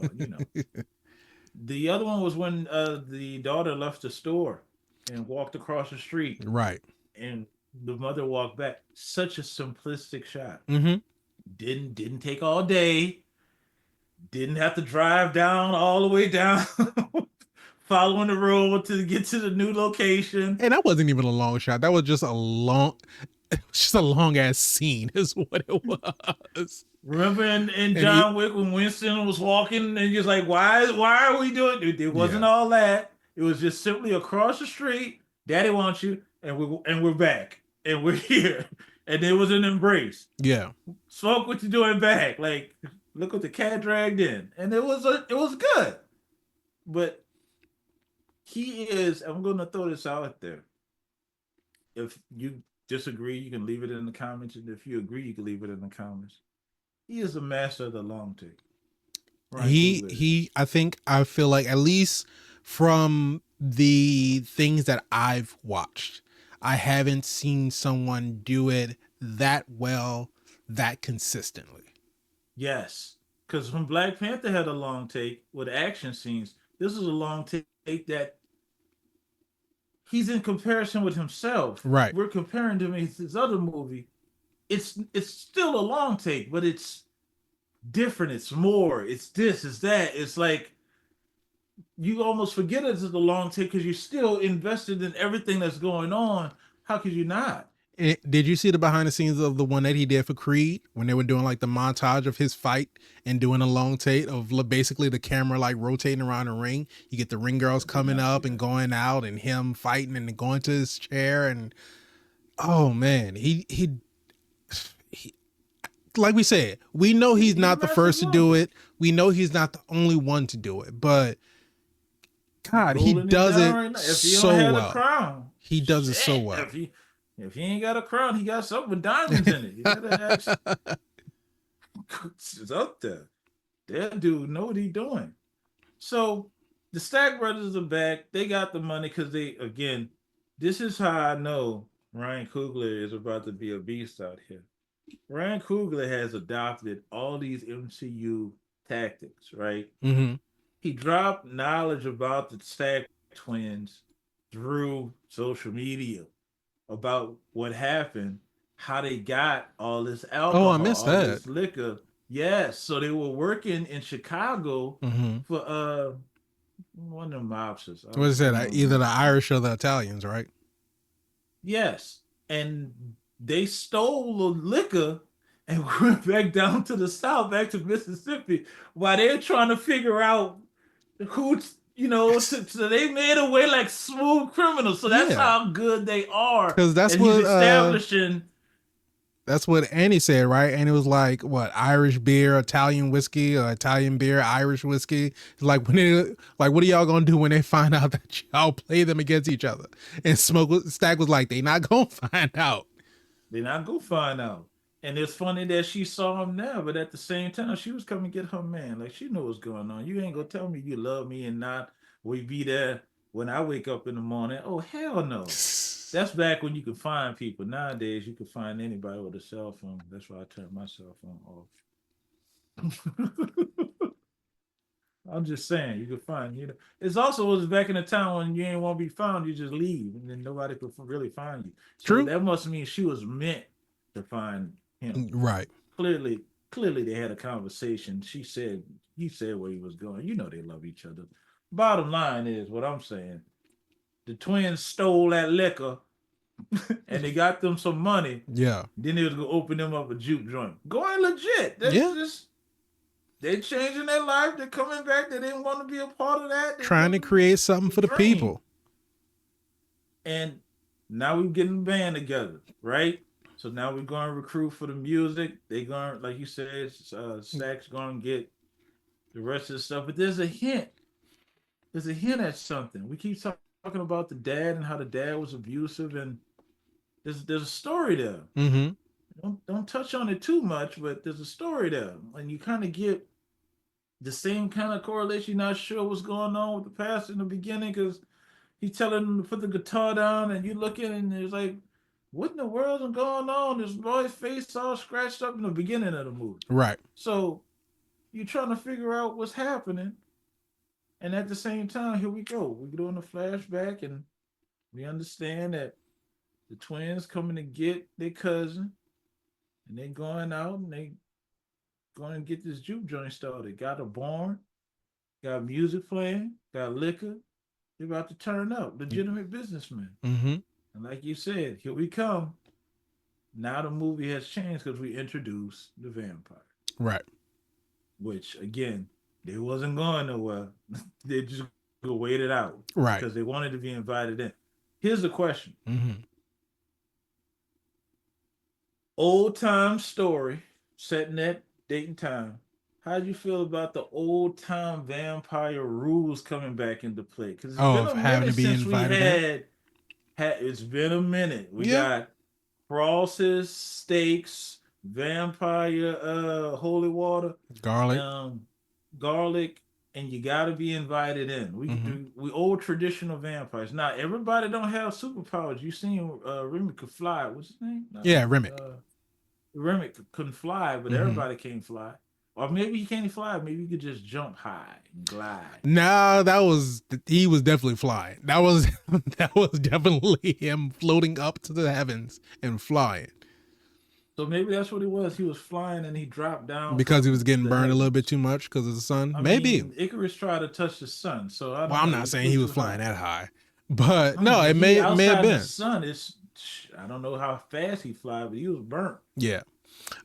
one. Yeah, well, the other one was when the daughter left the store and walked across the street, Right. and the mother walked back. Such a simplistic shot. Mm-hmm. Didn't take all day. Didn't have to drive down all the way down, following the road to get to the new location. And that wasn't even a long shot. That was just a long, just a long ass scene, is what it was. Remember in And he, John Wick when Winston was walking and he was like, why are we doing it? It wasn't yeah, all that. It was just simply across the street, Daddy wants you, and we're back. And we're here. And there was an embrace. yeah. Smoke what you doing back. Like, look what the cat dragged in. And it was good. But he is, I'm gonna throw this out there. If you disagree, you can leave it in the comments. And if you agree, you can leave it in the comments. He is a master of the long take. Ryan Coogler is. I think I feel like at least from the things that I've watched, I haven't seen someone do it that well, that consistently. Yes. Because when Black Panther had a long take with action scenes, this is a long take that he's in comparison with himself. Right. We're comparing to his other movie. It's still a long take, but it's different. It's more. It's this. It's that. It's like you almost forget it's a long take because you're still invested in everything that's going on. How could you not? Did you see the behind the scenes of the one that he did for Creed when they were doing like the montage of his fight and doing a long take of basically the camera like rotating around the ring? You get the ring girls coming up and going out and him fighting and going to his chair and oh man, he like we said, we know he's not the first to do it. We know he's not the only one to do it, but God, he does it right if he so don't have well. a crown, He does it so well. If he ain't got a crown, he got something with diamonds in it. You gotta ask. It's up there. That dude know what he doing. So the Stack brothers are back. They got the money because they again. This is how I know Ryan Coogler is about to be a beast out here. Ryan Coogler has adopted all these MCU tactics, right? Mm-hmm. He dropped knowledge about the Stack twins through social media about what happened, how they got all this Oh, I alcohol, missed all that. this liquor. Yes, so they were working in Chicago Mm-hmm. for one of them mobsters. What is that? Either the Irish or the Italians, right? Yes, and they stole the liquor and went back down to the south, back to Mississippi, while they're trying to figure out who so they made away like smooth criminals. So that's Yeah. how good they are. Because And he's establishing. that's what Annie said, right? And it was like what Irish beer, Italian whiskey, or Italian beer, Irish whiskey. It's like what are y'all gonna do when they find out that y'all play them against each other? And Stack was like, they not gonna find out. They're not gonna find out. And it's funny that she saw him now, but at the same time, she was coming to get her man. Like she knew what's going on. You ain't gonna tell me you love me and not we be there when I wake up in the morning. Oh hell no. That's back when you could find people. Nowadays, you could find anybody with a cell phone. That's why I turned my cell phone off. I'm just saying, you could find, It's also was back in the time when you ain't want to be found, you just leave, and then nobody could really find you. So True. that must mean she was meant to find him. Right. Clearly, they had a conversation. He said where he was going. They love each other. Bottom line is what I'm saying. The twins stole that liquor and they got them some money. Yeah. Then they was gonna open them up a juke joint. Going legit. That's just they changing their life. They're coming back. They didn't want to be a part of that. Trying to create something for the people. And now we're getting the band together, right? So now we're going to recruit for the music. They going, like you said, Stack's going to get the rest of the stuff. But there's a hint. There's a hint at something. We keep talking about the dad and how the dad was abusive, and there's a story there. Mm-hmm. Don't touch on it too much, but there's a story there, and you kind of get the same kind of correlation. You're not sure what's going on with the pastor in the beginning because he's telling him to put the guitar down, and you look in and it's like what in the world is going on? This boy's face all scratched up in the beginning of the movie. Right. So you're trying to figure out what's happening. And at the same time, here we go. We're doing a flashback, and we understand that the twins coming to get their cousin, and they going out and they going to get this juke joint started. Got a barn, got music playing, got liquor. They're about to turn up. Legitimate businessmen. Mm-hmm. And like you said, here we come. Now the movie has changed because we introduced the vampire. Right. Which again, they wasn't going nowhere. They just waited out. Right. Because they wanted to be invited in. Here's the question. Mm-hmm. Old time story set in that date and time. How do you feel about the old time vampire rules coming back into play? Because it's been a minute since we had. It's been a minute. We got crosses, stakes, vampire, holy water, garlic, and you got to be invited in. We old traditional vampires. Now everybody don't have superpowers. You seen Remy could fly. What's his name? Remick. Remick couldn't fly, but everybody can't fly. Or maybe he can't fly. Maybe he could just jump high and glide. No, he was definitely flying. That was definitely him floating up to the heavens and flying. So maybe that's what it was. He was flying and he dropped down because he was getting burned a little bit too much because of the sun. Maybe Icarus tried to touch the sun. So I'm not saying he was flying that high, but no, it may have been. The sun is. I don't know how fast he fly, but he was burnt. Yeah,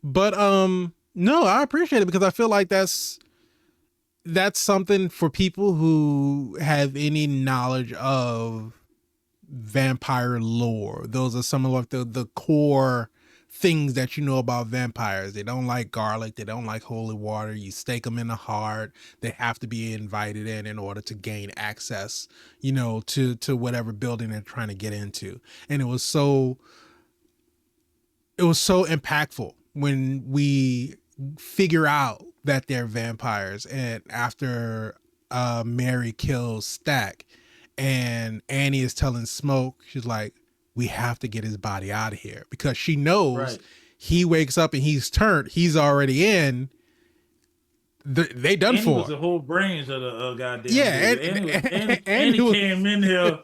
but no, I appreciate it because I feel like that's something for people who have any knowledge of vampire lore. Those are some of like the core things that you know about vampires. They don't like garlic. They don't like holy water. You stake them in the heart. They have to be invited in order to gain access, to whatever building they're trying to get into. And it was so impactful when we figure out that they're vampires. And after Mary kills Stack and Annie is telling Smoke, she's like, we have to get his body out of here because she knows he wakes up and he's already in. They done Annie for. Was the whole brains of the goddamn. Yeah, Annie came in here.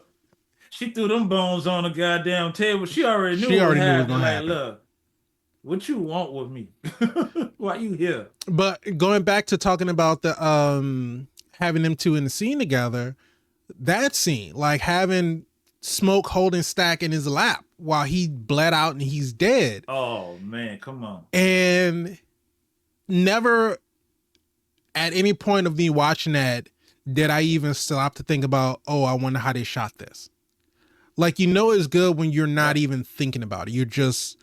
She threw them bones on the goddamn table. She already knew what was going to happen. Look, what you want with me? Why you here? But going back to talking about the having them two in the scene together, that scene, like having Smoke holding Stack in his lap while he bled out and he's dead. Oh man, come on. And never at any point of me watching that did I even stop to think about, oh, I wonder how they shot this. Like, it's good when you're not even thinking about it. You're just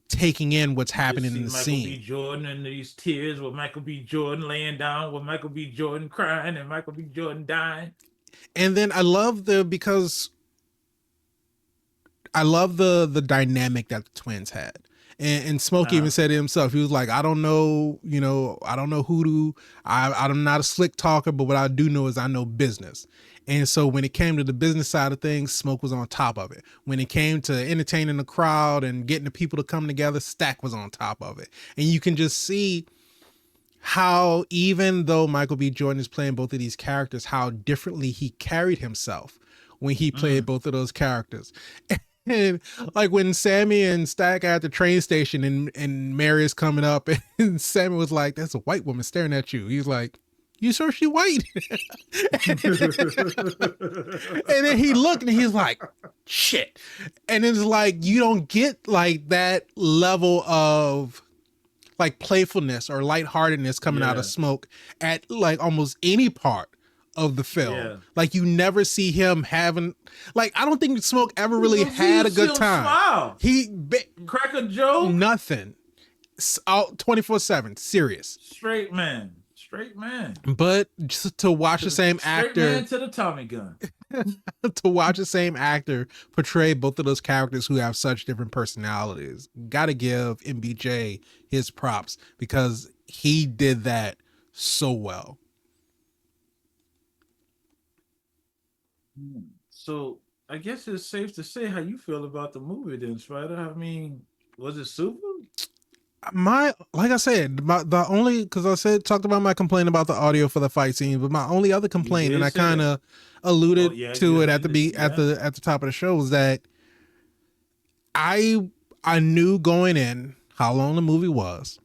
taking in what's happening in the scene. Michael B. Jordan and these tears with Michael B. Jordan laying down, with Michael B. Jordan crying and Michael B. Jordan dying. And then I love the dynamic that the twins had. And Smoke even said it himself. He was like, I don't know hoodoo. I'm not a slick talker, but what I do know is I know business. And so when it came to the business side of things, Smoke was on top of it. When it came to entertaining the crowd and getting the people to come together, Stack was on top of it. And you can just see how, even though Michael B. Jordan is playing both of these characters, how differently he carried himself when he played both of those characters. And like when Sammy and Stack are at the train station and Mary is coming up and Sammy was like, there's a white woman staring at you. He's like, you sure she white? And then he looked and he's like, shit. And it's like, you don't get like that level of like playfulness or lightheartedness coming out of Smoke at like almost any part of the film. Yeah. Like you never see him having, like, I don't think Smoke ever really had a good time. Smile. He crack a joke. Nothing. 24/7. Serious. Straight man. But just to watch the same actor. Straight man to the Tommy gun. To watch the same actor portray both of those characters who have such different personalities. Gotta give MBJ his props because he did that so well. So I guess it's safe to say how you feel about the movie, then, Spider. I mean, was it super? My, like I said, the only, because I said talked about my complaint about the audio for the fight scene, but my only other You complaint, and did I say kind that. of Oh alluded yeah, to you it you did. Yeah. at the top of the show, was that I I knew going in how long the movie was,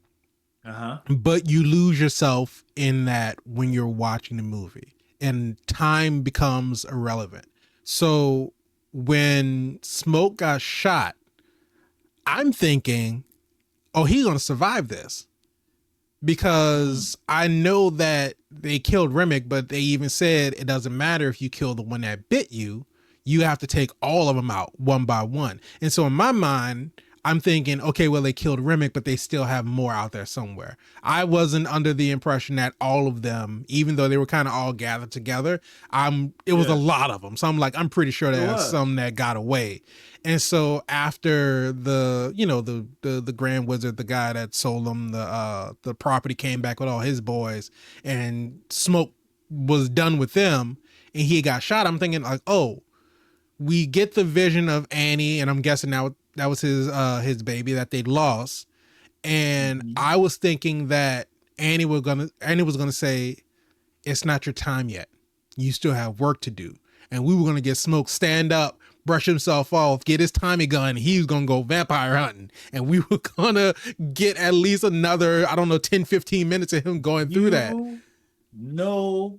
Uh huh. but you lose yourself in that when you're watching the movie, and time becomes irrelevant. So when Smoke got shot, I'm thinking, oh, he's gonna survive this, Mm. because I know that they killed Remick, but they even said it doesn't matter if you kill the one that bit you, you have to take all of them out one by one. And so in my mind, I'm thinking, okay, well, they killed Remick, but they still have more out there somewhere. I wasn't under the impression that all of them, even though they were kind of all gathered together, it was a Yes, lot of them. So I'm like, I'm pretty sure it there's was. some that got away. And so after the Grand Wizard, the guy that sold them the property, came back with all his boys, and Smoke was done with them, and he got shot, I'm thinking like, oh, we get the vision of Annie, and I'm guessing now that was his baby that they lost. And Mm-hmm. I was thinking that Annie was gonna say, it's not your time yet. You still have work to do. And we were going to get Smoke stand up, brush himself off, get his Tommy gun. He was going to go vampire hunting. And we were going to get at least another, I don't know, 10, 15 minutes of him going through that. You know,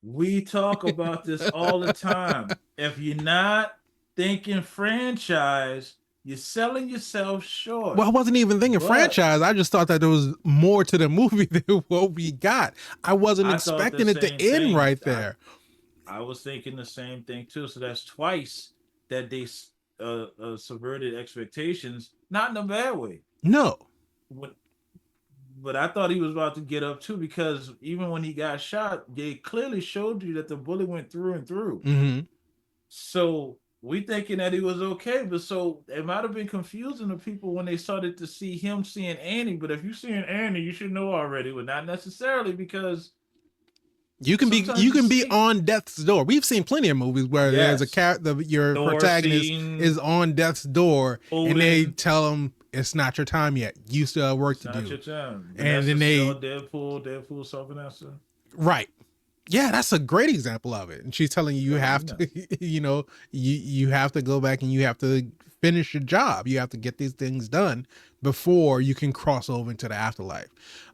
we talk about this all the time. If you're not thinking franchise, you're selling yourself short. Well, I wasn't even thinking But franchise. I just thought that there was more to the movie than what we got. I wasn't I thought the expecting it to same end thing. right there. I was thinking the same thing too. So that's twice that they subverted expectations, not in a bad way. No. But, but I thought he was about to get up too, because even when he got shot, they clearly showed you that the bullet went through and through. Mm-hmm. So we thinking that he was okay, but so it might have been confusing to people when they started to see him seeing Annie. But if you're seeing Annie, you should know already, but not necessarily, because sometimes You you can be see, on death's door. We've seen plenty of movies where there's a yes, character, your Thor protagonist is scene, on death's door, and they Odin. tell him it's not your time yet. You still have work It's to not do. your time. And then Vanessa saw they Deadpool saw Vanessa. right. Yeah, that's a great example of it. And she's telling you, you Yeah, have you know. to, you have to go back and you have to finish your job. You have to get these things done before you can cross over into the afterlife.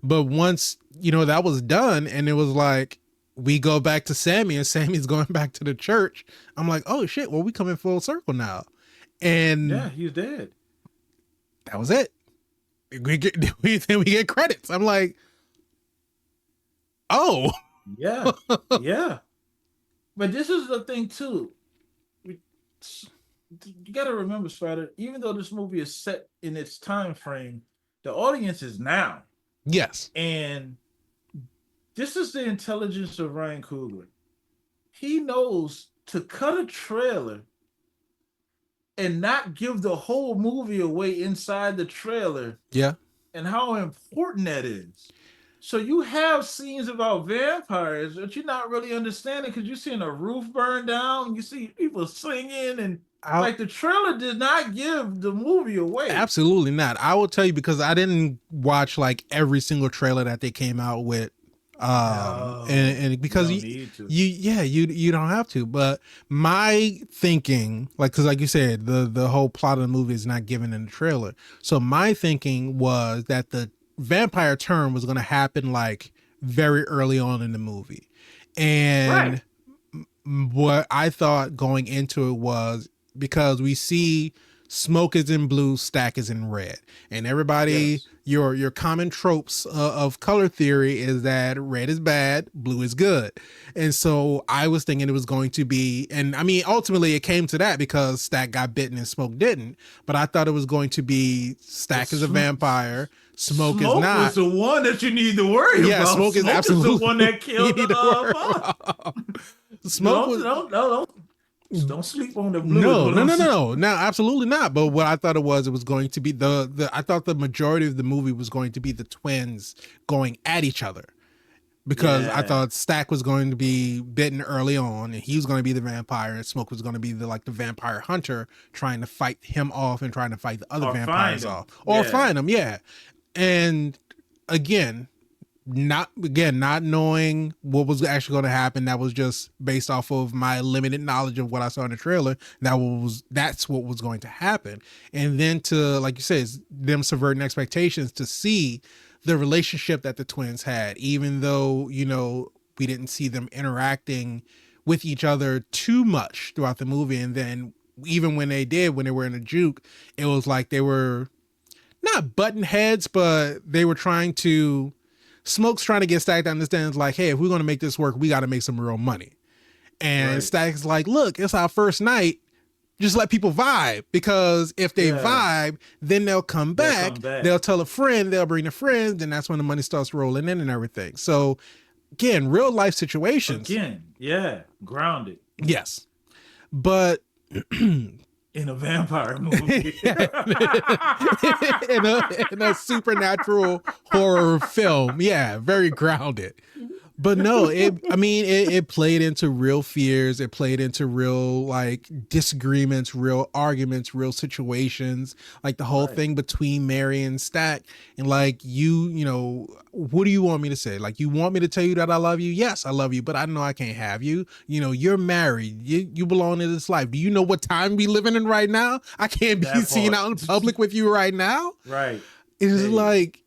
But once, that was done, and it was like, we go back to Sammy, and Sammy's going back to the church. I'm like, oh shit, well, we come in full circle now. Yeah, And he's dead. that was it. Then we get credits. I'm like, oh. Yeah, yeah. But this is the thing too. We, you got to remember, Spider. Even though this movie is set in its time frame, the audience is now, Yes. and this is the intelligence of Ryan Coogler. He knows to cut a trailer and not give the whole movie away inside the trailer, Yeah. and how important that is. So you have scenes about vampires that you're not really understanding, because you're seeing a roof burn down, you see people singing, and I like the trailer did not give the movie away. Absolutely not. I will tell you, because I didn't watch like every single trailer that they came out with. No, And you because don't need to. you don't have to. But my thinking, like, because like you said, the whole plot of the movie is not given in the trailer. So my thinking was that the vampire turn was going to happen like very early on in the movie. Right. And what I thought going into it was, because we see Smoke is in blue, Stack is in red, and everybody, Yes. your common tropes of color theory is that red is bad, blue is good. And so I was thinking it was going to be, and I mean, ultimately it came to that because Stack got bitten and Smoke didn't, but I thought it was going to be Stack is a vampire, Smoke is Smoke was not. the one that you need to worry Yeah, about. Smoke is Smoke is the absolutely one that you killed need the to worry father. about. Smoke was Don't sleep on the blue. Is no, what no, I'm no, no, saying. no, no, absolutely not. But what I thought it was going to be I thought the majority of the movie was going to be the twins going at each other. because I thought Stack was going to be bitten early on, and he was going to be the vampire, and Smoke was going to be the vampire hunter, trying to fight him off and trying to fight the other vampires off, or find them. Yeah, and again, not knowing what was actually going to happen. That was just based off of my limited knowledge of what I saw in the trailer. That's what was going to happen. And then to, like you said, them subverting expectations, to see the relationship that the twins had, even though, you know, we didn't see them interacting with each other too much throughout the movie. And then even when they did, when they were in a juke, it was like they were not button heads, but they were trying to, Smoke's trying to get Stack to understand, like, hey, if we're going to make this work, we got to make some real money. And Stack's like, look, it's our first night. Just let people vibe, because if they vibe, then they'll come back. They'll tell a friend, they'll bring a friend, and that's when the money starts rolling in and everything. So again, real life situations. Grounded. Yes. But in a vampire movie. in a supernatural horror film. Yeah, very grounded. But no, it played into real fears. It played into real, like, disagreements, real arguments, real situations, like the whole thing between Mary and Stack. And like, you know, what do you want me to say? Like, you want me to tell you that I love you? Yes, I love you, but I know I can't have you. You know, you're married. You belong in this life. Do you know what time we living in right now? I can't be seen out in public with you right now. Right. It's like,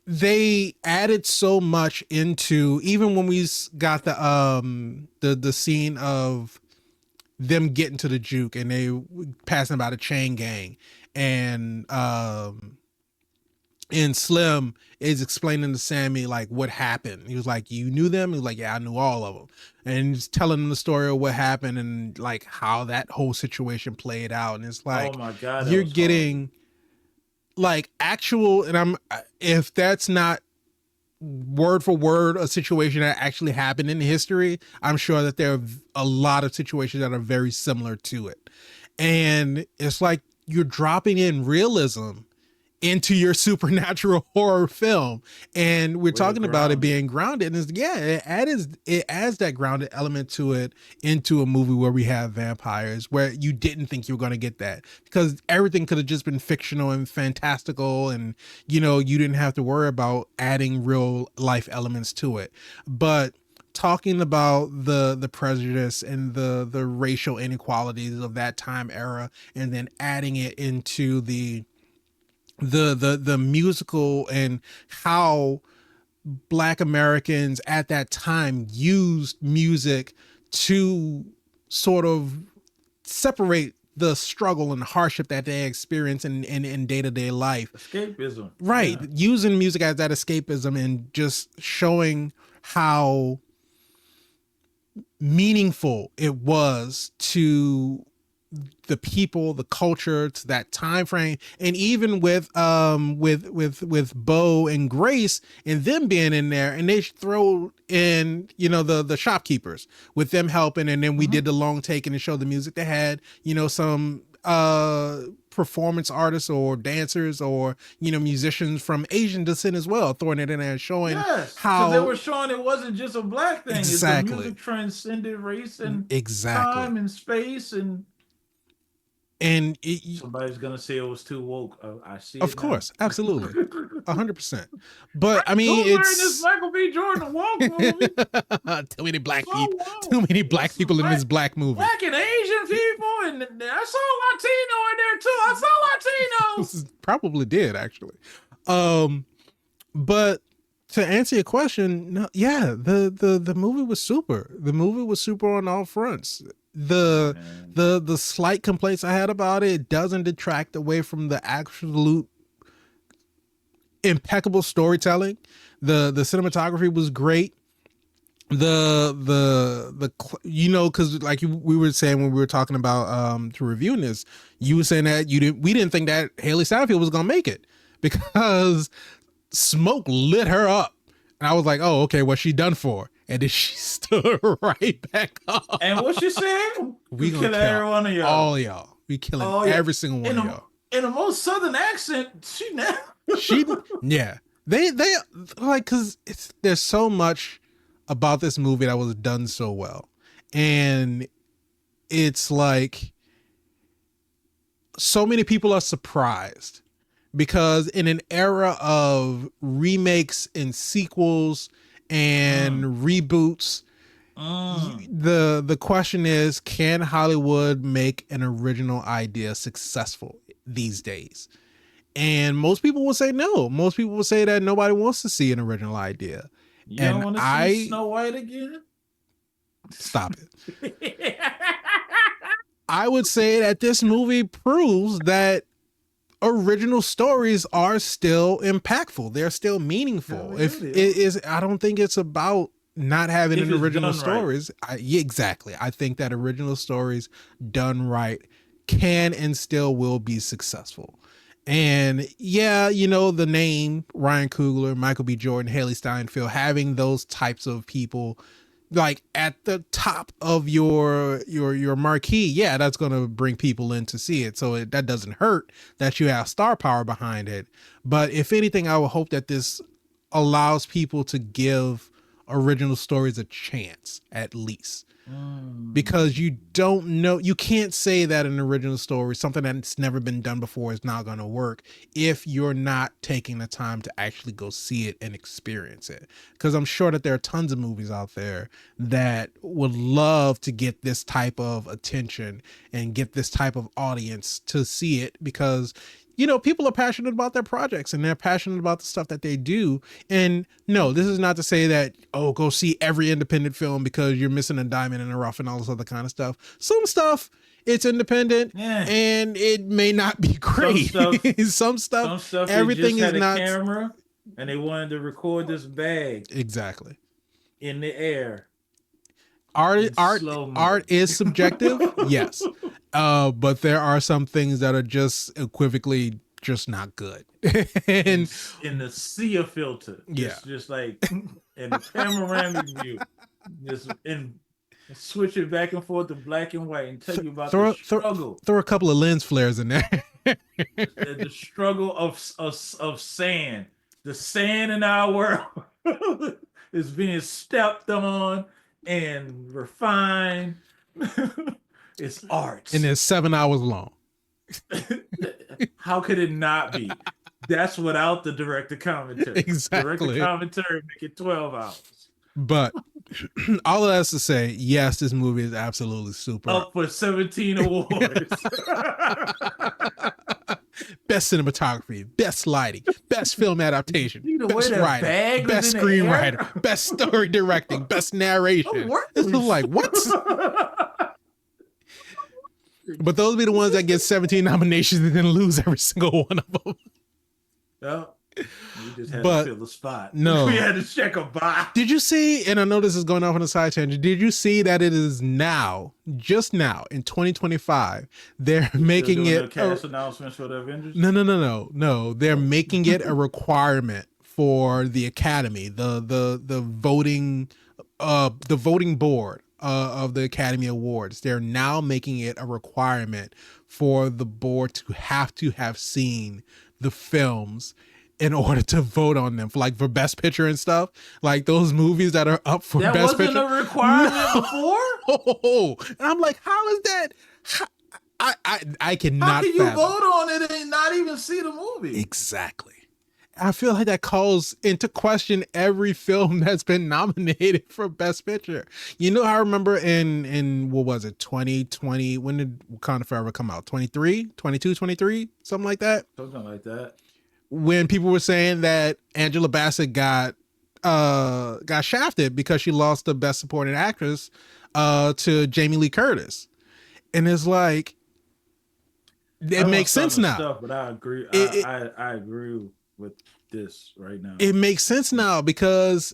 they added so much into, even when we got the scene of them getting to the juke and they passing about a chain gang, and Slim is explaining to Sammy like what happened. He was like, you knew them? He was like, yeah, I knew all of them. And he's telling them the story of what happened and like how that whole situation played out. And it's like, oh my God, you're getting like actual, and if that's not word for word a situation that actually happened in history, I'm sure that there are a lot of situations that are very similar to it. And it's like you're dropping in realism into your supernatural horror film, and we're talking about it being grounded, and it adds that grounded element to it, into a movie where we have vampires, where you didn't think you were going to get that, because everything could have just been fictional and fantastical, and you know, you didn't have to worry about adding real life elements to it. But talking about the prejudice and the racial inequalities of that time era, and then adding it into the musical, and how Black Americans at that time used music to sort of separate the struggle and hardship that they experience in day-to-day life. Escapism. Right. Yeah. Using music as that escapism, and just showing how meaningful it was to the people, the culture, to that time frame. And even with Bo and Grace and them being in there, and they throw in, you know, the shopkeepers with them helping, and then we did the long take and show the music they had, you know, some performance artists or dancers or, you know, musicians from Asian descent as well, throwing it in there and showing how they were showing it wasn't just a Black thing. Exactly. It's the music transcended race and time and space, and somebody's gonna say it was too woke. I see. Of course, absolutely, 100%. But I mean, it's this Michael B. Jordan woke movie. Too many black people. Too many black people in this black movie. Black and Asian people, and I saw Latino in there too. I saw Latinos. Probably did actually. But to answer your question, no, yeah, the movie was super. The movie was super on all fronts. The slight complaints I had about it doesn't detract away from the absolute impeccable storytelling. The cinematography was great. The you know, because like we were saying when we were talking about to reviewing this, you were saying that we didn't think that Hailee Steinfeld was gonna make it, because Smoke lit her up, and I was like, oh, okay, what's she done for? And then she stood right back up. And what she said? We gonna kill every one of y'all. All y'all. We killing every single one of y'all. In the most southern accent, yeah. They like, because there's so much about this movie that was done so well, and it's like so many people are surprised because in an era of remakes and sequels and reboots, the question is, can Hollywood make an original idea successful these days? And most people will say no. Most people will say that nobody wants to see an original idea. You and don't want to see Snow White again? Stop it. I would say that this movie proves that original stories are still impactful. They're still meaningful. I don't think it's about not having an original stories. Right. Exactly. I think that original stories done right can and still will be successful. And yeah, you know, the name Ryan Coogler, Michael B. Jordan, Hailee Steinfeld, having those types of people like at the top of your marquee, yeah, that's going to bring people in to see it. So that doesn't hurt that you have star power behind it. But if anything, I would hope that this allows people to give original stories a chance, at least. Because you don't know, you can't say that an original story, something that's never been done before, is not going to work if you're not taking the time to actually go see it and experience it. Because I'm sure that there are tons of movies out there that would love to get this type of attention and get this type of audience to see it, because you know, people are passionate about their projects and they're passionate about the stuff that they do. And no, this is not to say that, oh, go see every independent film because you're missing a diamond in the rough and all this other kind of stuff. Some stuff, it's independent and it may not be great. Some stuff everything is not. Camera and they wanted to record this bag. Exactly. In the air. Art is subjective, yes. But there are some things that are just equivocally just not good. And in the sea of filter, just like in the panoramic view, just in switch it back and forth to black and white and tell you about the struggle. Throw a couple of lens flares in there. The struggle of sand. The sand in our world is being stepped on and refined. It's art. And it's 7 hours long. How could it not be? That's without the director commentary. Exactly. Director commentary make it 12 hours. But all of that's to say, yes, this movie is absolutely super. Up for 17 awards. Best cinematography, best lighting, best film adaptation, best writing, best screenwriter, best story directing, best narration. This is like, what? But those be the ones that get 17 nominations and then lose every single one of them. Well, we just had to fill the spot. No. We had to check a box. Did you see, and I know this is going off on a side tangent, did you see that it is now, just now, in 2025, they're making it... a cast announcements for the Avengers? No. They're making it a requirement for the Academy, the voting board of the Academy Awards. They're now making it a requirement for the board to have seen the films in order to vote on them, for Best Picture and stuff. Like those movies that are up for Best Picture. That wasn't a requirement before? And I'm like, how is that? I cannot. How can you vote on it and not even see the movie? Exactly. I feel like that calls into question every film that's been nominated for Best Picture. You know, I remember in what was it, 2020? When did Wakanda Forever come out? 23, something like that. Something like that. When people were saying that Angela Bassett got shafted because she lost the Best Supporting Actress to Jamie Lee Curtis, and it's like it makes sense now. Stuff, but I agree. I agree with this right now. It makes sense now because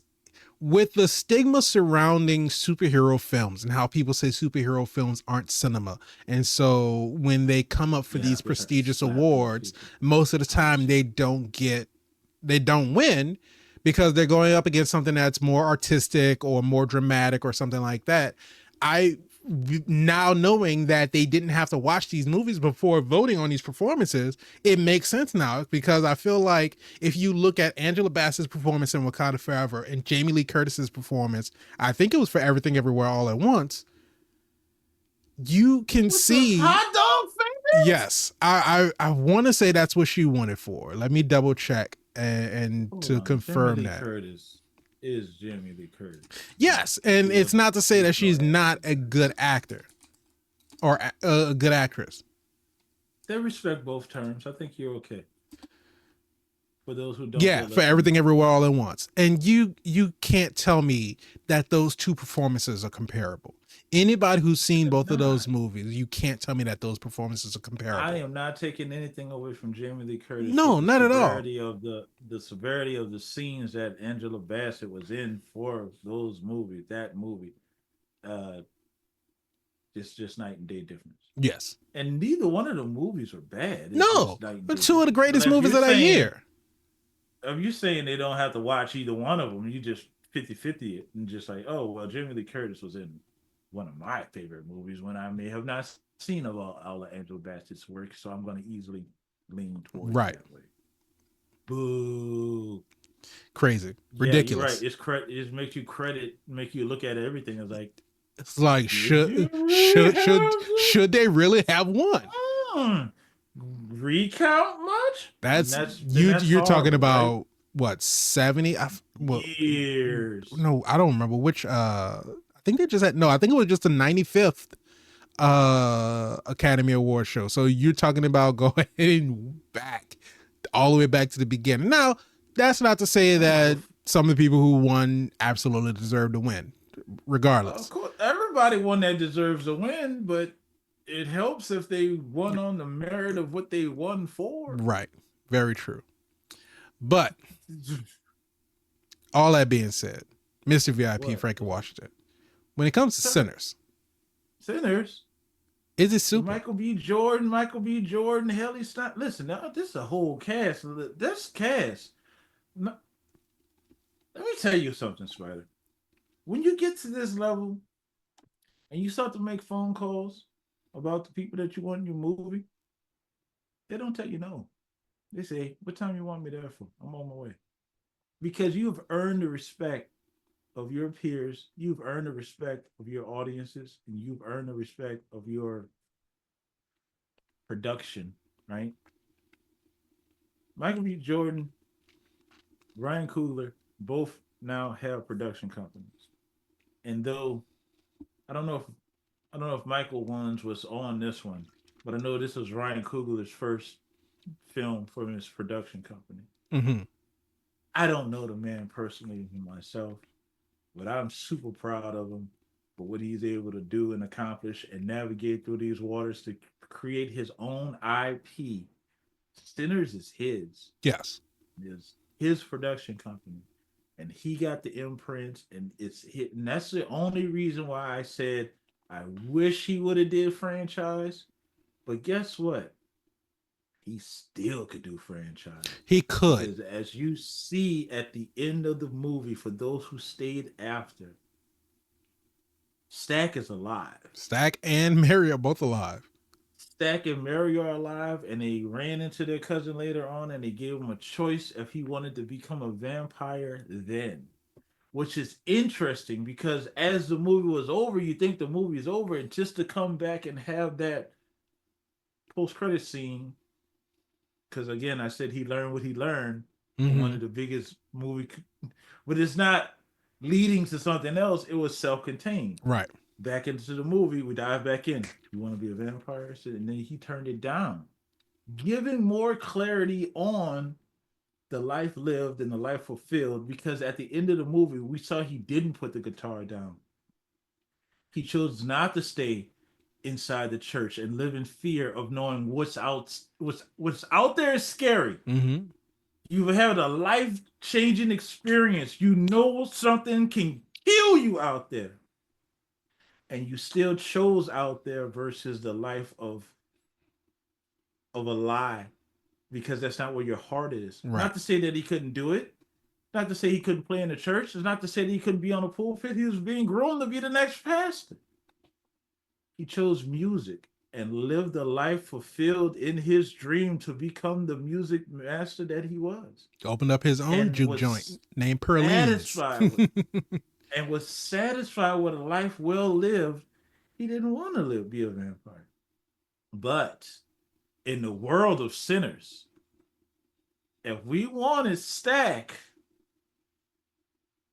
with the stigma surrounding superhero films and how people say superhero films aren't cinema, and so when they come up for these prestigious awards, most of the time they don't win because they're going up against something that's more artistic or more dramatic or something like that. I now knowing that they didn't have to watch these movies before voting on these performances, it makes sense now because I feel like if you look at Angela Bassett's performance in Wakanda Forever and Jamie Lee Curtis's performance, I think it was for Everything Everywhere All at Once, you can With the see hot dog fingers? yes, I want to say that's what she wanted for. Let me double check and Hold to on. Jamie confirm Lee that. Curtis is Jamie Lee Curtis. Yes, and She it's was not to say that no she's not Angela a good Bassett. actor or a good actress. They respect both terms. I think you're okay. For those who don't Yeah, feel for that you Everything know. Everywhere All at Once. And you can't tell me that those two performances are comparable. Anybody who's seen They're both of those not. movies, you can't tell me that those performances are I comparable. am not taking anything away from Jamie Lee Curtis, but No, not at all. the severity of the scenes that Angela Bassett was in for those movies, that movie, uh, it's just night and day difference. Yes. And neither one of the movies are bad. It's No, just night and but day two of the difference. But greatest movies of that year. if you're saying they don't have to watch either one of them, you just 50-50 it and just like, oh well, Jamie Lee Curtis was in one of my favorite movies when I may have not seen of all of Angela Bassett's work, so I'm going to easily lean towards Right. that way. Boo. Crazy. Yeah, you're right. Ridiculous. It makes you credit, make you look at everything as like, It's like did you really should they really have won? have recount much? And That's that's you're talking horrible, right? about what 70 well Years. no, I don't remember which I think they just had no, I think it was just the 95th Academy Award show. So you're talking about going back all the way back to the beginning. Now, that's not to say No, that some of the people who won absolutely deserve to win, of regardless. course, everybody won that deserves a win, but it helps if they won on the merit of what they won for. Right. Very true. But all that being said, Mr. VIP What? Frankie Washington, when it comes to sinners, Sinners. is it super? Michael B. Jordan, Hailee Stein. Listen, now, this is a whole cast. This cast. Let me tell you something, Spider. When you get to this level and you start to make phone calls about the people that you want in your movie, they don't tell you no. They say, "What time you want me there for? I'm on my way." Because you've earned the respect of your peers, you've earned the respect of your audiences, and you've earned the respect of your production, right? Michael B. Jordan, Ryan Coogler, both now have production companies. And though I don't know if I don't know if Michael Ones was on this one, but I know this was Ryan Coogler's first film from his production company. Mm-hmm. I don't know the man personally myself, but I'm super proud of him for what he's able to do and accomplish and navigate through these waters to create his own IP. Sinners is his. Yes. Is his production company. And he got the imprint and it's hit. And that's the only reason why I said I wish he would have did franchise. But guess what? He still could do franchise. He could. Because as you see at the end of the movie, for those who stayed after, Stack is alive. Stack and Mary are both alive. Stack and Mary are alive, and they ran into their cousin later on, and they gave him a choice if he wanted to become a vampire then. Which is interesting because as the movie was over, you think the movie is over, and just to come back and have that post credit scene, because again, I said he learned what he learned from one Mm-hmm. of the biggest movie, but it's not leading to something else. It was self contained. Right. Back into the movie, we dive back in. You want to be a vampire? And then he turned it down, giving more clarity on the life lived and the life fulfilled. Because at the end of the movie, we saw he didn't put the guitar down. He chose not to stay inside the church and live in fear of knowing what's out there is scary. Mm-hmm. You've had a life changing experience. You know something can kill you out there, and you still chose out there versus the life of a lie because that's not where your heart is. Right. Not to say that he couldn't do it. Not to say he couldn't play in the church. It's not to say that he couldn't be on the pulpit. He was being groomed to be the next pastor. He chose music and lived a life fulfilled in his dream to become the music master that he was. Opened up his own And juke joint was named Perlene's. satisfied with and was satisfied with a life well lived. He didn't want to be a vampire. But in the world of sinners, if we wanted Stack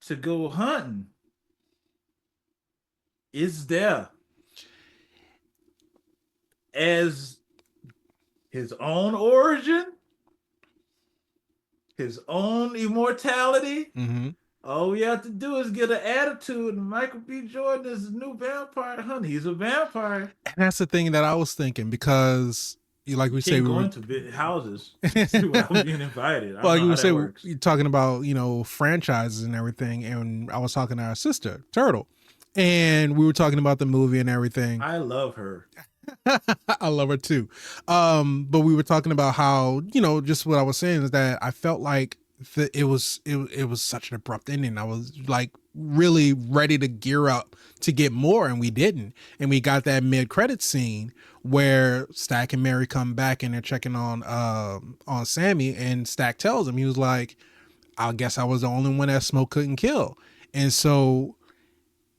to go hunting, is there as his own origin, his own immortality. Mm-hmm. All we have to do is get an attitude, and Michael B. Jordan is a new vampire hunter. He's a vampire. And that's the thing that I was thinking, because like we say, we going to houses without being invited. Well, like we say, we're talking about, you know, franchises and everything, and I was talking to our sister Turtle, and we were talking about the movie and everything. I love her. I love her too. But we were talking about how, you know, just what I was saying is that I felt like it was such an abrupt ending. I was like really ready to gear up to get more, and we didn't. And we got that mid-credit scene where Stack and Mary come back and they're checking on Sammy, and Stack tells him, he was like, I guess I was the only one that Smoke couldn't kill. And so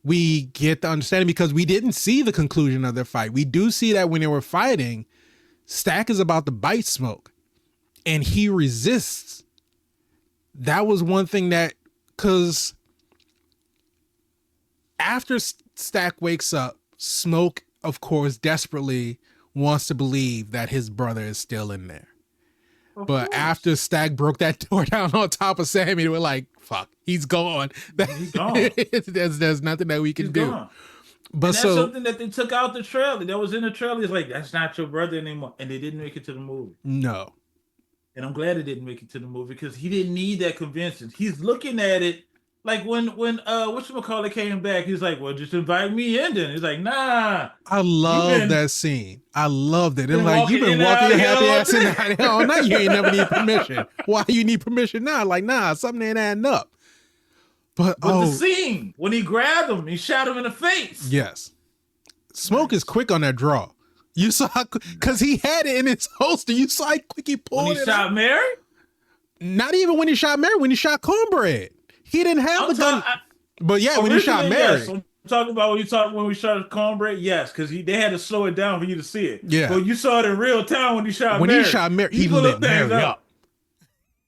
we get the understanding, because we didn't see the conclusion of their fight. We do see that when they were fighting, Stack is about to bite Smoke and he resists. That was one thing that, because after Stack wakes up, Smoke, of course, desperately wants to believe that his brother is still in there. But after Stack broke that door down on top of Sammy, we're like, fuck, he's gone. He's gone. there's nothing that we can do. Gone. But and that's something that they took out the trailer. That was in the trailer. It's like, that's not your brother anymore. And they didn't make it to the movie. No. And I'm glad it didn't make it to the movie, because he didn't need that convincing. He's looking at it like when whatchamacallit came back, he's like, well, just invite me in then. He's like, nah. I love that scene. I loved it. And like, you've been walking your happy ass in the all night. You ain't never need permission. Why you need permission now? Like, nah, something ain't adding up. But the scene when he grabbed him, he shot him in the face. Yes. Smoke is quick on that draw. You saw, because he had it in his holster. You saw how quick he pulled it. When he shot Mary? Not even when he shot Mary, when he shot Cornbread. He didn't have the gun. But yeah, when he shot Mary. Yes. I'm talking about when we shot Cornbread, yes, because they had to slow it down for you to see it. Yeah. But you saw it in real time when he shot Mary. When he shot Mary, he lit Mary up.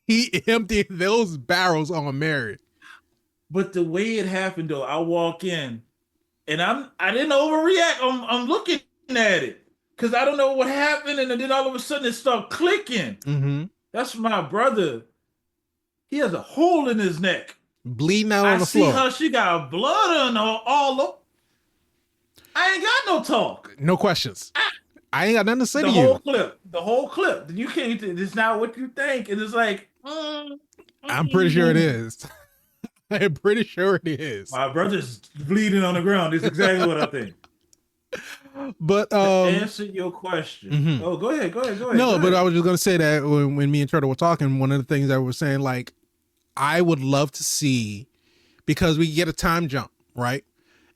He emptied those barrels on Mary. But the way it happened, though, I walk in, and I didn't overreact. I'm looking at it, because I don't know what happened, and then all of a sudden it started clicking. Mm-hmm. That's my brother. He has a hole in his neck. Bleeding out on the floor. I see her. She got blood on her all up. I ain't got no talk. No questions. I ain't got nothing to say to you. The whole clip. You can't. It's not what you think. And it's like. I'm pretty sure it is. I'm pretty sure it is. My brother's bleeding on the ground. That's exactly what I think. But to answer your question. Mm-hmm. Oh, go ahead. No, but I was just gonna say that when me and Turtle were talking, one of the things that we were saying, like, I would love to see, because we get a time jump, right?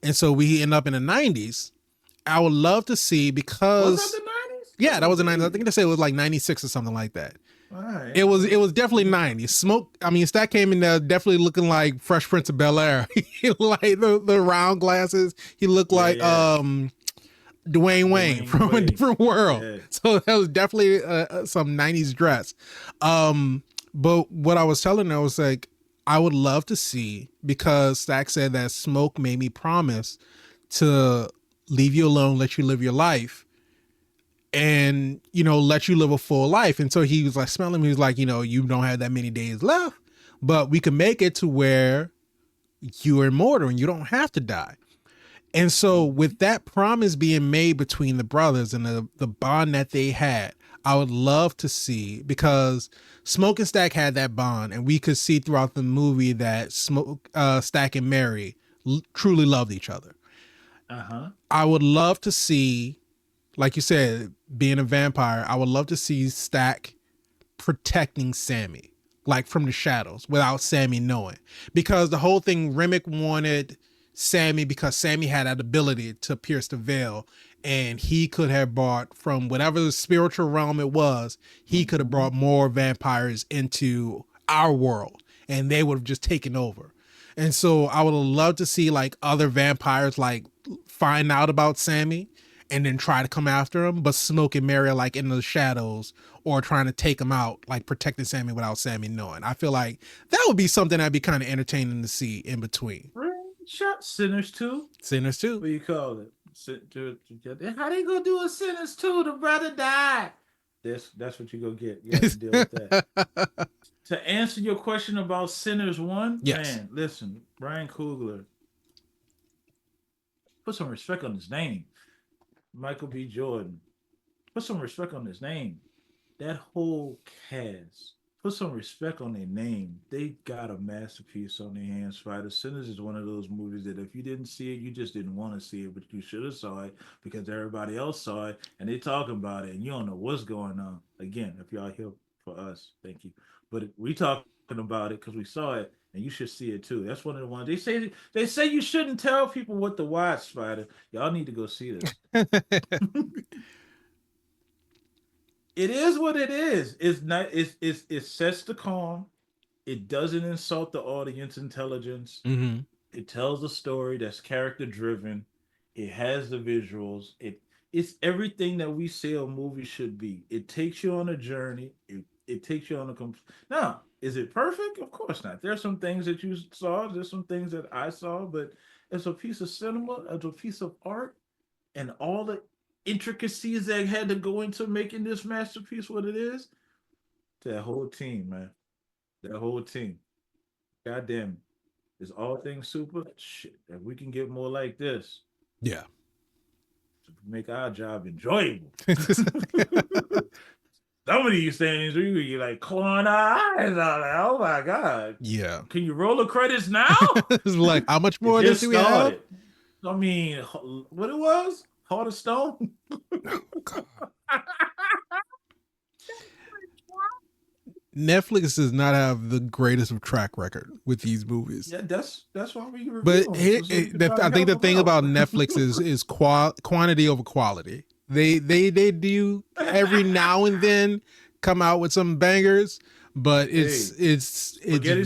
And so we end up in the 90s. I would love to see, because was that the 90s? Yeah, that was the 90s. I think they said it was like 96 or something like that. All right. It was definitely 90s. Stack came in there definitely looking like Fresh Prince of Bel-Air. He like the round glasses. He looked like Dwayne Wayne from a different world. Yeah. So that was definitely some 90s dress. But what I was telling her, I was like, I would love to see, because Stack said that Smoke made me promise to leave you alone, let you live your life, and, you know, let you live a full life. And so he was like smelling me. He was like, you know, you don't have that many days left, but we can make it to where you are immortal and you don't have to die. And so with that promise being made between the brothers and the bond that they had, I would love to see, because Smoke and Stack had that bond, and we could see throughout the movie that Stack and Mary truly loved each other. Uh-huh. I would love to see, like you said, being a vampire, I would love to see Stack protecting Sammy, like from the shadows, without Sammy knowing. Because the whole thing, Remick wanted Sammy because Sammy had that ability to pierce the veil and he could have brought, from whatever spiritual realm it was, he could have brought more vampires into our world, and they would have just taken over. And so I would have loved to see like other vampires like find out about Sammy and then try to come after him, but Smoke and Mary are like in the shadows or trying to take him out, like protecting Sammy without Sammy knowing. I feel like that would be something that'd be kind of entertaining to see in between. Shot Sinners 2. Sinners 2. What do you call it? How they gonna do a Sinners 2? The brother died. That's what you go get. You have to deal with that. To answer your question about Sinners 1, yes. Man, listen, Ryan Coogler, put some respect on his name. Michael B. Jordan, put some respect on his name. That whole cast, put some respect on their name. They got a masterpiece on their hands. Spider Sinners is one of those movies that if you didn't see it, you just didn't want to see it, but you should have saw it because everybody else saw it and they talking about it and you don't know what's going on. Again, if y'all here for us, thank you. But we talking about it because we saw it and you should see it too. That's one of the ones they say you shouldn't tell people what to watch, Spider. Y'all need to go see this. It is what it is. It's not. It sets the calm. It doesn't insult the audience intelligence. Mm-hmm. It tells a story that's character driven. It has the visuals. It's everything that we say a movie should be. It takes you on a journey. It takes you on a now. Is it perfect? Of course not. There's some things that you saw. There's some things that I saw. But as a piece of cinema, as a piece of art, and all the intricacies that had to go into making this masterpiece what it is, that whole team, man. That whole team. God damn it. Is all things super? Shit. If we can get more like this. Yeah. To make our job enjoyable. Some of these things you like clawing our eyes out. Like, oh my God. Yeah. Can you roll the credits now? It's like, how much more of this do we have? I mean, what it was? Heart of Stone? Oh, God. Netflix does not have the greatest of track record with these movies. Yeah, that's why we review But them. I think the thing about Netflix is quantity over quality. They do every now and then come out with some bangers, but it's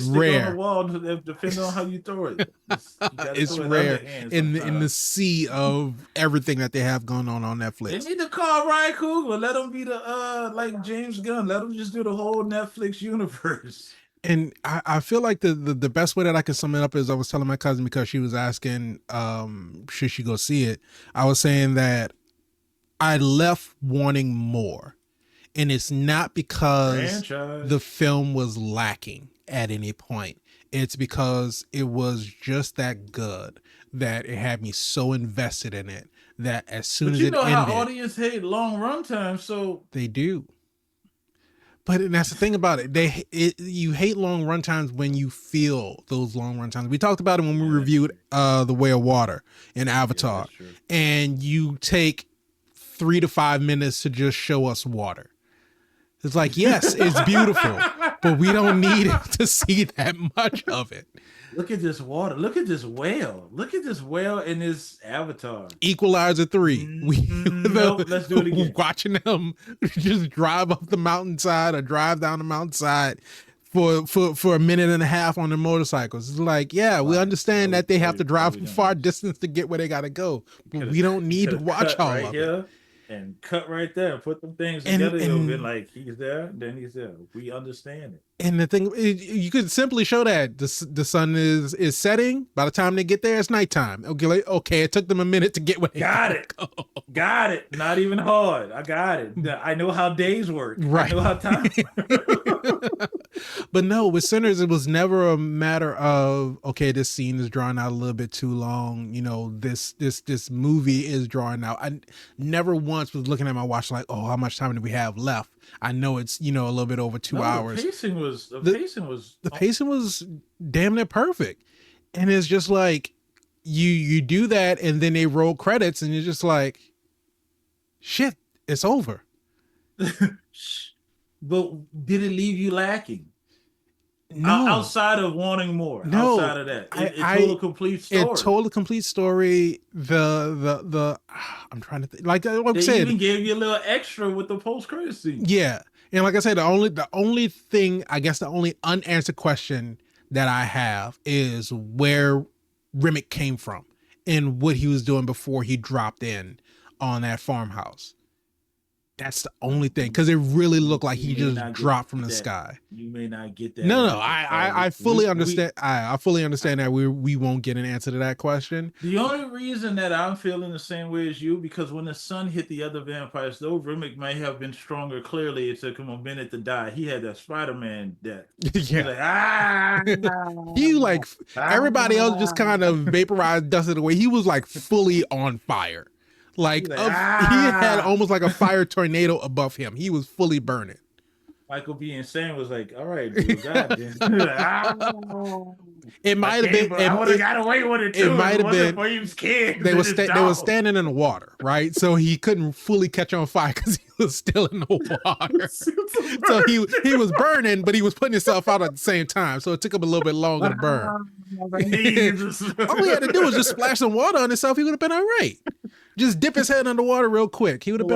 rare. On the wall, depending on how you throw it. It's rare in the sea of everything that they have going on Netflix. They need to call Ryan Coogler. Let him be the like James Gunn. Let him just do the whole Netflix universe. And I feel like the best way that I can sum it up is I was telling my cousin, because she was asking should she go see it. I was saying that I left wanting more. And it's not because the film was lacking at any point. It's because it was just that good that it had me so invested in it that as soon as it ended... But you know how audience hate long runtime, so... They do. But that's the thing about it. You hate long runtimes when you feel those long runtimes. We talked about it when we reviewed The Way of Water in Avatar. Yeah, and you take 3 to 5 minutes to just show us water. It's like, yes, it's beautiful, but we don't need to see that much of it. Look at this water. Look at this whale. Look at this whale in this Avatar. Equalizer 3. Nope, let's do it again. Watching them just drive up the mountainside or drive down the mountainside for a minute and a half on their motorcycles. It's like, yeah, we understand that they have to drive a far distance to get where they got to go, but we don't need to watch all of it. And cut right there, put them things together. It'll be like, he's there, then he's there. We understand it. And the thing, you could simply show that the sun is setting. By the time they get there, it's nighttime. Okay, it took them a minute to get where they got it. Got it. Not even hard. I got it. I know how days work. Right. I know how time But no, with Sinners, it was never a matter of, okay, this scene is drawn out a little bit too long. You know, this movie is drawn out. I never once was looking at my watch like, oh, how much time do we have left? I know it's, a little bit over 2 hours. The pacing was damn near perfect. And it's just like, you do that and then they roll credits and you're just like, shit, it's over. But did it leave you lacking? No, Outside of wanting more, no, outside of that, it told I a complete it story. told a complete story. I'm trying to think. Like I They said, even gave you a little extra with the post credit scene. yeah, and like I said, the only thing, I guess, the only unanswered question that I have is where Remick came from and what he was doing before he dropped in on that farmhouse. That's the only thing, because it really looked like You he may just not get dropped from the that. sky. You may not get that No, in no, this I installment. fully understand. I fully understand that we won't get an answer to that question. The only reason that I'm feeling the same way as you, because when the sun hit the other vampires, though Remick may have been stronger, clearly it took him a minute to die. He had that Spider-Man death. He's Yeah. like, ah, He like everybody else just ah. kind of vaporized, dusted away. He was like fully on fire. He's like, He had ah. almost like a fire tornado above him. He was fully burning. Michael B. Insane was like, all right, dude, goddamn. Ah. It I might have been can't, but I would have got away with it it too if might it have wasn't been for his kids they and was his they was dog. standing in the water, right? So he couldn't fully catch on fire because he was still in the water. So he was burning, but he was putting himself out at the same time. So it took him a little bit longer to burn. All he had to do was just splash some water on himself. He would have been all right. Just dip his head underwater real quick. He would have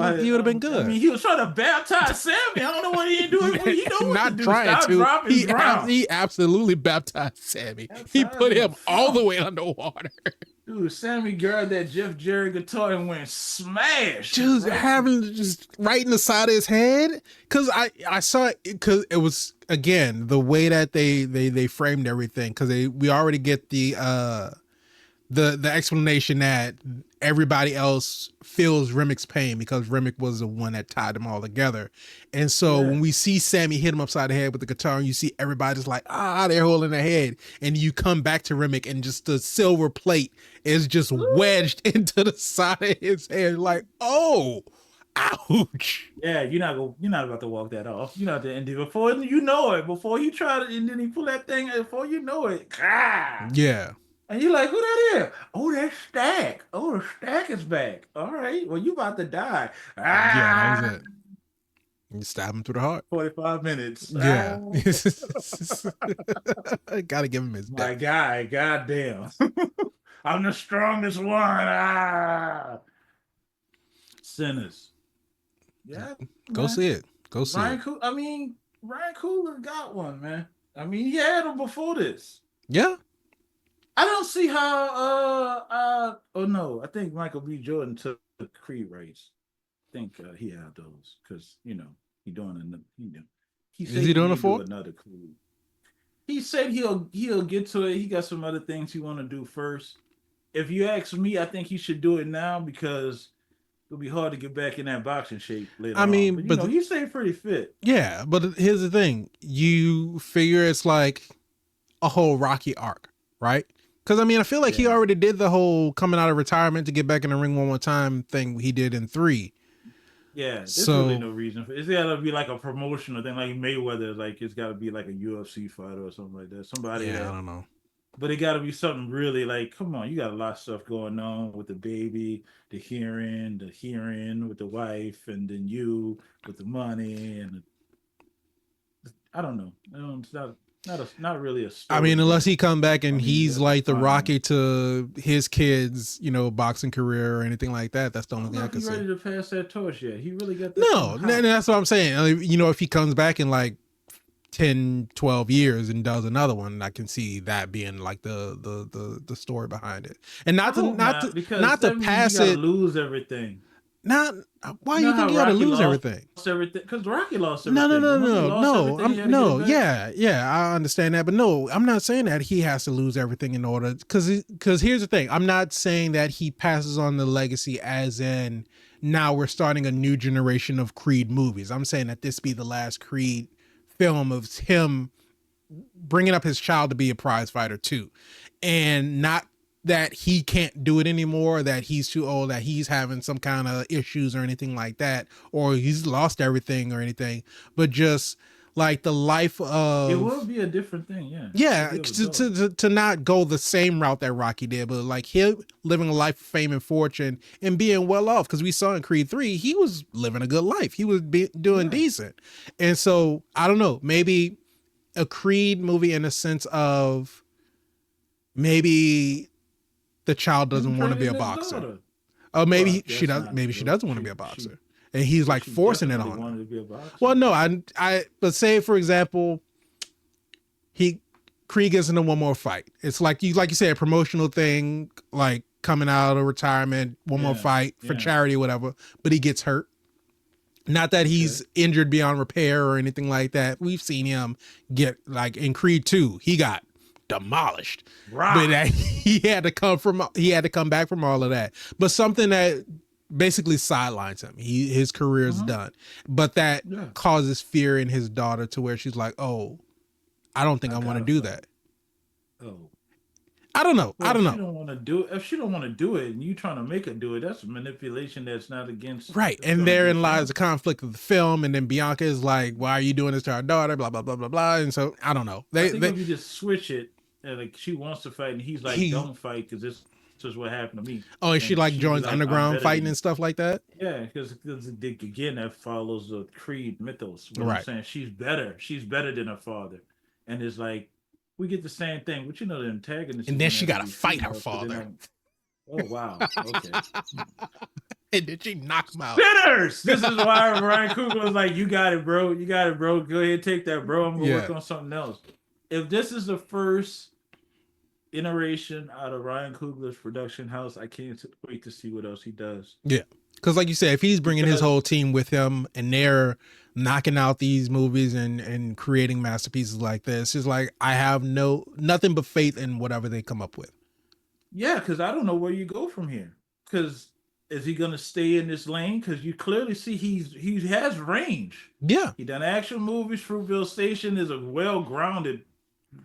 been good. I mean, he was trying to baptize Sammy. I don't know what he ain't doing. He know what Not to do. trying Stop, to. drop, and drown. He absolutely baptized Sammy. He Baptized put him. him all the way underwater. Dude, Sammy grabbed that Jeff Jarrett guitar and went smash. Just having just right in the side of his head. Cause I saw it, because it was, again, the way that they framed everything. Cause we already get the explanation that everybody else feels Remick's pain because Remick was the one that tied them all together. And so when we see Sammy hit him upside the head with the guitar, and you see everybody just like, they're holding their head, and you come back to Remick and just the silver plate is just wedged into the side of his head, like, oh, ouch. Yeah, you're not about to walk that off. You're not the end before you know it. Before you try to, and then he pull that thing. Before you know it, yeah. And you're like, who that is? Oh, that's Stack. Oh, the Stack is back. All right. Well, you about to die. Yeah, that was it. You stab him through the heart. 45 minutes. Yeah. Gotta give him his My death. guy, goddamn. I'm the strongest one. Sinners. Yeah. Go man. see it. Go see it. Ryan Coogler got one, man. I mean, he had them before this. Yeah. I don't see how. Oh no, I think Michael B. Jordan took the Creed rights. I think he had those because he doing another. He said Is he doing a fourth? Another Creed. He said he'll get to it. He got some other things he want to do first. If you ask me, I think he should do it now because it'll be hard to get back in that boxing shape later. I mean, but he stayed pretty fit. Yeah, but here's the thing: you figure it's like a whole Rocky arc, right? Because I mean, I feel like he already did the whole coming out of retirement to get back in the ring one more time thing he did in 3. Yeah, there's really no reason for it. It's gotta be like a promotional thing, like Mayweather. Like it's gotta be like a UFC fight or something like that. Somebody. Yeah, I don't know. But it gotta be something really like, come on, you got a lot of stuff going on with the baby, the hearing with the wife, and then you with the money, and I don't know. It's not really a story. I mean, unless he come back and he's like the Rocky to his kids, boxing career or anything like that. That's the only thing I can see. He's ready to pass that torch yet. He really got that. No, that's what I'm saying. If he comes back in like 10, 12 years and does another one, I can see that being like the story behind it. And not to pass it. Lose everything. Why do you think you gotta lose everything? Because Rocky lost everything. No. Yeah, I understand that, but no, I'm not saying that he has to lose everything in order. Because here's the thing: I'm not saying that he passes on the legacy as in now we're starting a new generation of Creed movies. I'm saying that this be the last Creed film of him bringing up his child to be a prize fighter too, and not that he can't do it anymore, that he's too old, that he's having some kind of issues or anything like that, or he's lost everything or anything, but just like the life of... It will be a different thing, yeah. Yeah, to not go the same route that Rocky did, but like him living a life of fame and fortune and being well off, because we saw in Creed 3, he was living a good life. He was doing decent. And so, I don't know, maybe a Creed movie in a sense of maybe the child doesn't want to be a boxer. Oh, maybe she does. Maybe she doesn't want to be a boxer, and he's like forcing it on her. To be a boxer. Well, no, but say for example, Creed gets into one more fight. It's like you said, a promotional thing, like coming out of retirement, one more fight for charity or whatever. But he gets hurt. Not that he's injured beyond repair or anything like that. We've seen him get, like in Creed 2, he got demolished. Right. But he had to come back from all of that. But something that basically sidelines him. His career is done. But that causes fear in his daughter to where she's like, oh, I don't think I want to do that. Oh. I don't know. Well, I don't know. If she don't want to do it and you trying to make her do it, that's a manipulation that's not against. Right. And therein lies the conflict of the film. And then Bianca is like, why are you doing this to our daughter? Blah, blah, blah, blah, blah. And so I don't know. I think if you just switch it and like she wants to fight and he's like, don't fight because this is what happened to me. Oh, and she like joins underground fighting and stuff like that? Yeah, because again, that follows the Creed mythos. Right. I'm saying she's better. She's better than her father. And it's like, we get the same thing, but the antagonist. And then she got to fight her father. Oh, wow. Okay. And then she knocks him out. Sinners! This is why Ryan Coogler was like, you got it, bro. You got it, bro. Go ahead, take that, bro. I'm going to work on something else. If this is the first iteration out of Ryan Coogler's production house, I can't wait to see what else he does. Yeah. Because like you said, if he's bringing his whole team with him and they're knocking out these movies and creating masterpieces like this, it's like I have nothing but faith in whatever they come up with. Yeah, because I don't know where you go from here. Because is he going to stay in this lane? Because you clearly see he has range. Yeah. He done action movies. Fruitvale Station is a well-grounded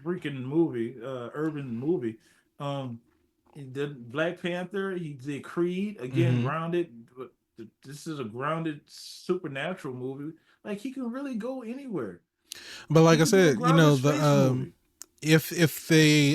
freaking movie, urban movie. He did Black Panther. He did Creed, again, grounded. But this is a grounded supernatural movie. Like he can really go anywhere. But like I said, if they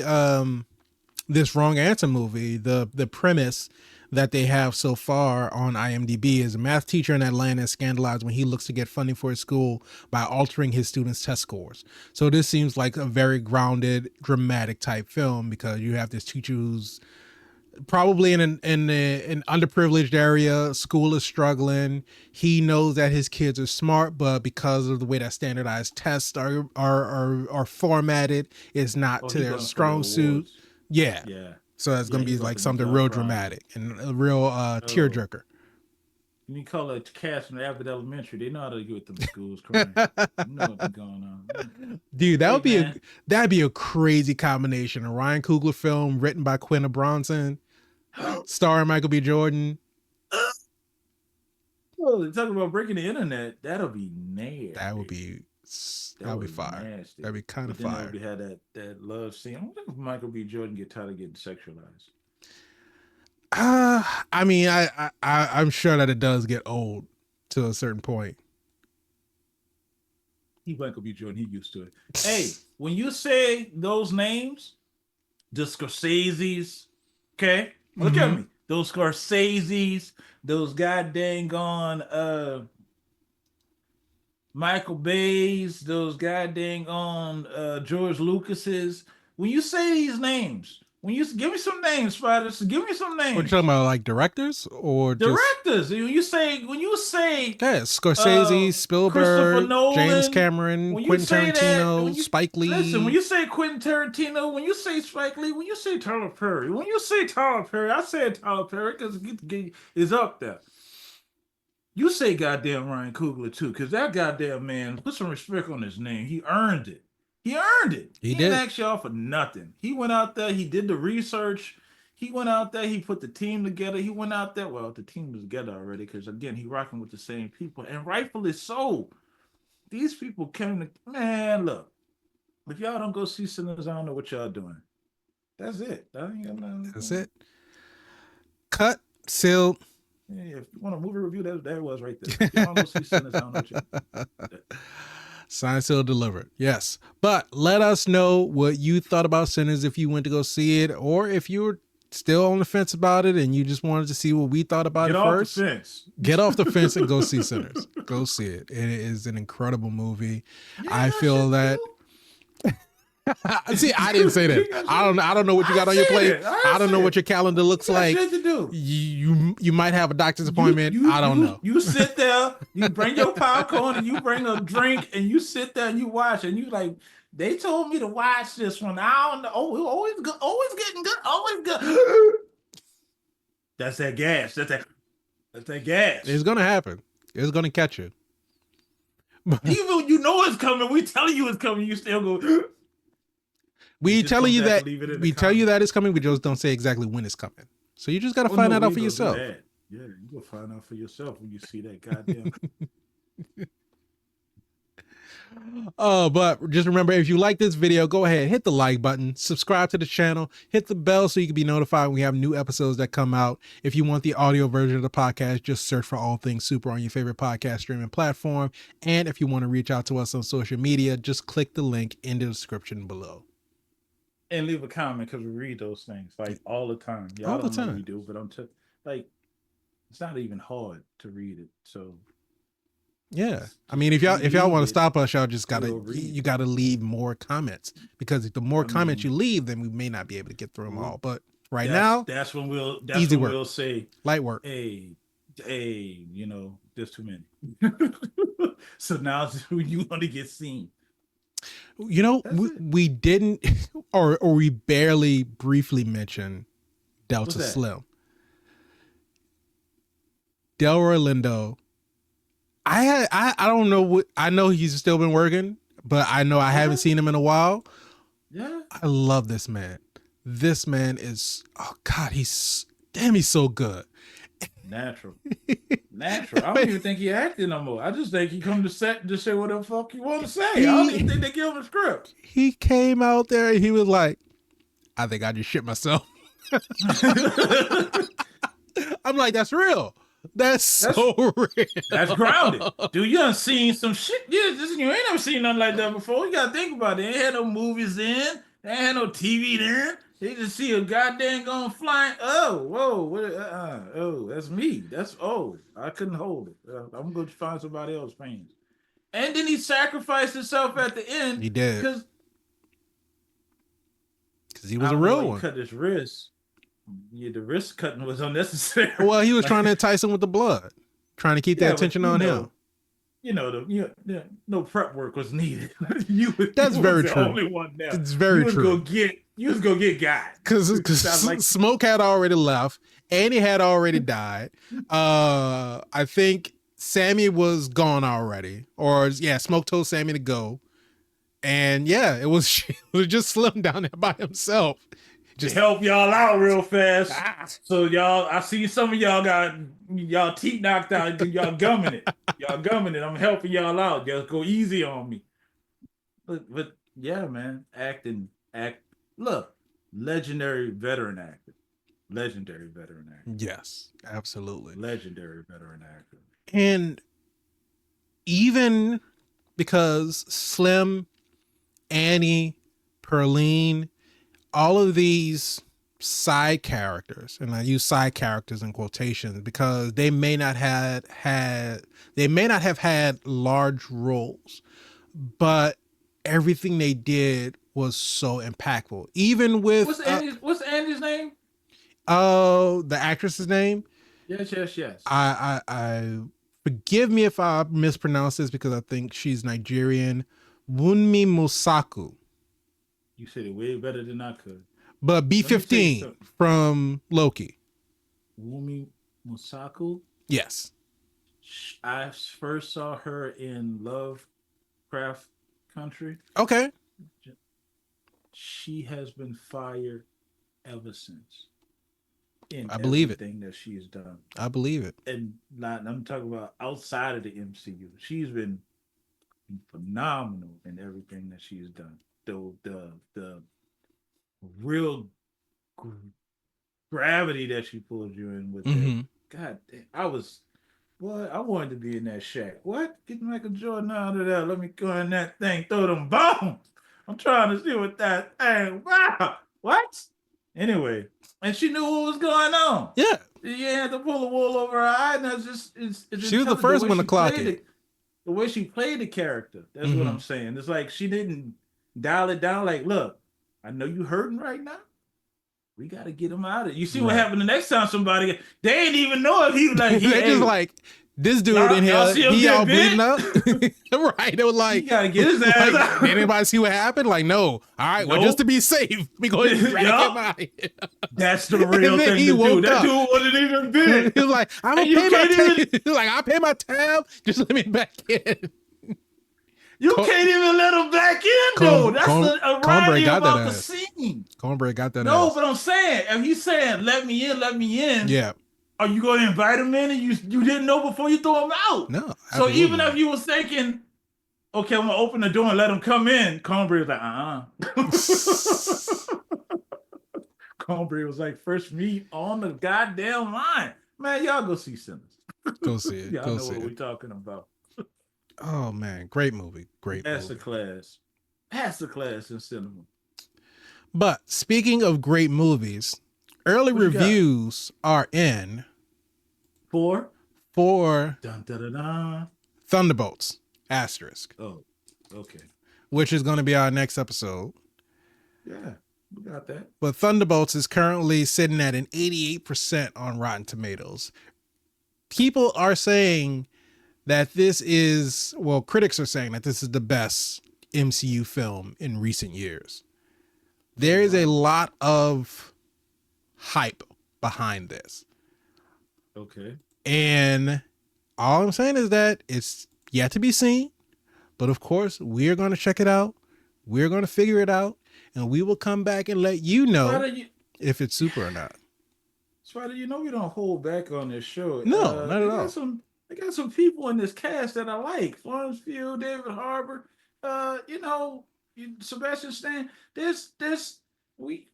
this Wrong Answer movie, the premise that they have so far on IMDb is a math teacher in Atlanta is scandalized when he looks to get funding for his school by altering his students' test scores. So this seems like a very grounded, dramatic type film because you have this teacher who's probably in an underprivileged area. School is struggling. He knows that his kids are smart, but because of the way that standardized tests are formatted, it's not to their strong suit. Yeah. So it's going to be like something real dramatic and a real tearjerker. You call it cast from Abbott Elementary. They know how to get them schools crying. You know what's going on. Dude, that'd be a crazy combination. A Ryan Coogler film written by Quentin Bronson, starring Michael B. Jordan. Well, they're talking about breaking the internet. That'll be nasty. That'd be fire. Nasty. That'd be kind of fire. We had that love scene. I wonder if Michael B. Jordan get tired of getting sexualized. I mean, I'm sure that it does get old to a certain point. He Michael B. Jordan, he used to it. Hey, when you say those names, the Scorseses, okay? Look at me. Those Scorseses, those goddamn gone Michael Bay's, those goddamn on George Lucas's. When you say these names, give me some names, Spiders. Give me some names. What you talking about, like directors or directors? When you say, Scorsese, Spielberg, Nolan, James Cameron, Quentin Tarantino, Spike Lee. Listen, when you say Quentin Tarantino, when you say Spike Lee, when you say Tyler Perry, I say Tyler Perry because it's up there. You say goddamn Ryan Coogler too, because that goddamn man, put some respect on his name. He earned it. He earned it. He didn't ask y'all for nothing. He went out there. He did the research. He went out there. He put the team together. He went out there. Well, the team was together already because, again, he rocking with the same people. And rightfully so. These people came to... Man, look. If y'all don't go see Sinners, I don't know what y'all doing. That's it. That's it. Cut. Sealed. Yeah, if you want a movie review, that was right there. If y'all don't go see Sinners, I don't know what y'all doing. Signed, sealed, delivered. Yes. But let us know what you thought about Sinners if you went to go see it, or if you were still on the fence about it and you just wanted to see what we thought about it first. Get off the fence and go see Sinners. Go see it. It is an incredible movie. Yeah, I feel that See, I didn't say that. I don't know what you got on your plate. I don't know what your calendar looks like. Shit to do. You might have a doctor's appointment. I don't know. You sit there, you bring your popcorn and you bring a drink and you sit there and you watch and you like, they told me to watch this one. I don't know. Oh, always good, always getting good, always good. That's that gas. That's that gas. It's gonna happen. It's gonna catch you. Even when you know it's coming, we tell you it's coming, you still go. We tell you that it's coming. We just don't say exactly when it's coming. So you just gotta find that out for yourself. Yeah, you go find out for yourself when you see that goddamn. But just remember, if you like this video, go ahead, hit the like button, subscribe to the channel, hit the bell so you can be notified when we have new episodes that come out. If you want the audio version of the podcast, just search for All Things Super on your favorite podcast streaming platform. And if you want to reach out to us on social media, just click the link in the description below. And leave a comment because we read those things like all the time. Y'all all the time. Know we do, but like, it's not even hard to read it. So yeah, I mean, if y'all want to stop us, y'all just gotta leave more comments, because the more comments you leave, then we may not be able to get through them all. But that's when we'll say light work. Hey, you know, there's too many. So now you want to get seen. You know, we didn't, or we barely briefly mentioned Delta Slim. Delroy Lindo. I don't know what, I know he's still been working, but I know I haven't seen him in a while. Yeah. I love this man. This man is, oh God, he's so good. Natural. I don't even think he acted no more. I just think he come to set and just say what the fuck he want to say. I don't even think they give him a script. He came out there and he was like, I think I just shit myself. I'm like, that's real. That's so real. That's grounded. Dude, you done seen some shit. You ain't never seen nothing like that before. You gotta think about it. They ain't had no movies then. They ain't had no TV then. They just see a goddamn going flying. Oh, whoa. Oh, that's me. I couldn't hold it. I'm going to find somebody else paying. And then he sacrificed himself at the end. He did. Because he was a real one. He cut his wrist. Yeah, the wrist cutting was unnecessary. Well, he was trying to entice him with the blood, trying to keep the attention on him. No prep work was needed. That's very true. The only one now. It's very true. You was gonna get God because Smoke had already left. Annie had already died. I think Sammy was gone already, Smoke told Sammy to go, and it was just Slim down there by himself. Just help y'all out real fast. So y'all, I see some of y'all got y'all teeth knocked out. Y'all gumming it. I'm helping y'all out. Just go easy on me. But yeah, man, Look, legendary veteran actor. Yes, absolutely. Legendary veteran actor. And even because Slim, Annie, Pearline, all of these side characters, and I use side characters in quotations because they may not have had large roles, but everything they did was so impactful. Even with what's Andy's name? Oh, the actress's name? Yes. I forgive me if I mispronounce this because I think she's Nigerian. Wunmi Mosaku. You said it way better than I could. But B-15 from Loki. Wunmi Mosaku? Yes. I first saw her in Lovecraft Country. Okay. She has been fired ever since. I believe everything that she's done. I believe it. And I'm talking about outside of the MCU. She's been phenomenal in everything that she's done. The real gravity that she pulled you in with that. God damn, I wanted to be in that shack. What? Get Michael Jordan out of there. Let me go in that thing, throw them bombs. I'm trying to see what that thing. Wow. What? Anyway, and she knew what was going on. Yeah. You had to pull the wool over her eye, and that's just she was the first one to clock it. The way she played the character, that's what I'm saying. It's like she didn't dial it down. Like, look, I know you hurting right now. We got to get him out of it. You see what Right. happened the next time somebody, they ain't even know if he was like, They just hey, like this dude in y'all here, see him he get all bleeding bit? up. Right. They were He like, got to get his ass like, out. did anybody see what happened? Like, no. All right, well, just Nope. to be safe, we go ahead and drag him Yup. out of here. That's the And real then thing he to do. woke That up. dude wasn't even He bit. was like, I'm And gonna you pay my can't even tab. Like, I'll pay my tab. Just let me back in. you can't even let him back in though. That's the Cornbread irony got that about the ass. scene. Cornbread got that No, ass. but I'm saying, if he's saying let me in, Yeah. are you going to invite him in and you didn't know before you throw him out? No, So even absolutely. if you was thinking, okay, I'm gonna open the door and let him come in, Cornbread was like, Cornbread was like, first meet on the goddamn line. Man, y'all go see Sinners. Go see it. Y'all Go know see what it. we're talking about. Oh man, great movie. Great movie. Masterclass in cinema. But speaking of great movies, early What you got? reviews are in For for dun, dun, dun, dun. Thunderbolts asterisk, Oh, okay. which is going to be our next episode. Yeah, we got that. But Thunderbolts is currently sitting at an 88% on Rotten Tomatoes. People are saying that this is, well, critics are saying that this is the best MCU film in recent years. There is a lot of hype behind this. Okay. And all I'm saying is that it's yet to be seen. But of course, we're going to check it out. We're going to figure it out. And we will come back and let you know if it's super or not. Spider, you know we don't hold back on this show. No, not at all. They got some people in this cast that I like. Florence Pugh, David Harbour, Sebastian Stan. We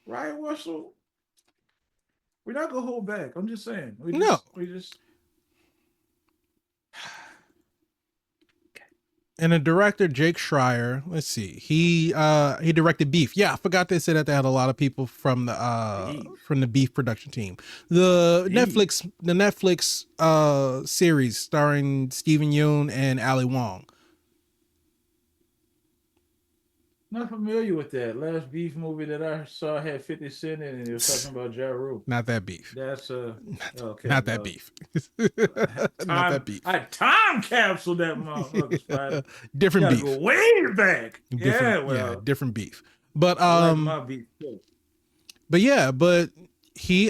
Ryan Russell. We're not gonna hold back. I'm just saying. We just And the director, Jake Schreier, let's see, he directed Beef. Yeah, I forgot they said that they had a lot of people from the Beef production team. The Netflix series starring Steven Yeun and Ali Wong. not familiar with that. Last Beef movie that I saw had 50 Cent in it. It was talking about Ja Rule. Not that Beef. That's okay. Not that Beef. Not that Beef. I time capsuled that motherfucker, Spider. Different Beef. Go way back. Different Beef. But I like my beef too. But yeah, but he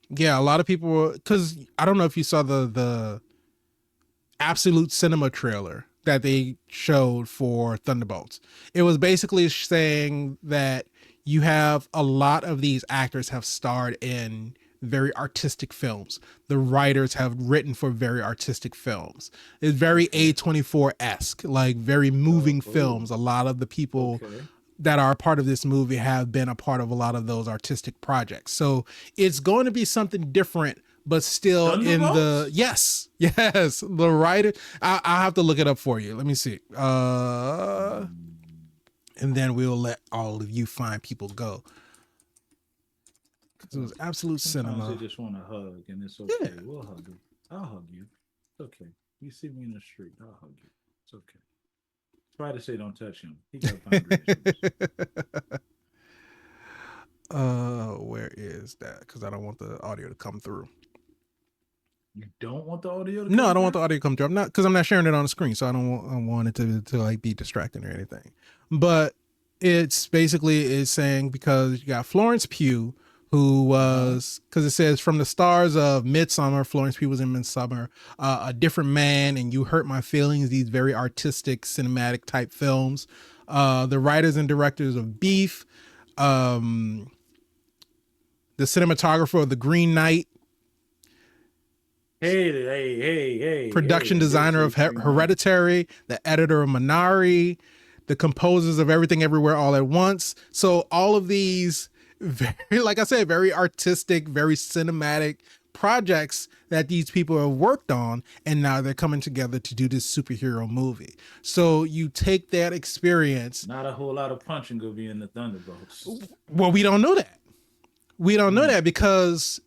yeah, a lot of people were, because I don't know if you saw the Absolute Cinema trailer that they showed for Thunderbolts. It was basically saying that you have a lot of these actors have starred in very artistic films. The writers have written for very artistic films. It's very A24-esque, like very moving films. A lot of the people that are a part of this movie have been a part of a lot of those artistic projects. So it's going to be something different, but still in the the writer. I'll have to look it up for you. Let me see. And then we'll let all of you fine people go. Because it was Absolute Cinema. They just want to hug, and it's okay. Yeah. We'll hug you. I'll hug you. It's okay. You see me in the street, I'll hug you. It's okay. Try to say don't touch him. He got where is that? Because I don't want the audio to come through. You don't want the audio to come through? No, I don't want the audio to come through. I'm not sharing it on the screen, so I don't want it to like be distracting or anything. But it's basically is saying, because you got Florence Pugh, who was, because it says from the stars of Midsommar, Florence Pugh was in Midsommar, A Different Man, and You Hurt My Feelings, these very artistic cinematic type films. The writers and directors of Beef, the cinematographer of The Green Knight, production designer of Hereditary, the editor of Minari, the composers of Everything Everywhere All at Once. So all of these very, like I said, very artistic, very cinematic projects that these people have worked on, and now they're coming together to do this superhero movie. So you take that experience. Not a whole lot of punching will be in the Thunderbolts. Well, we don't know that. We don't know that because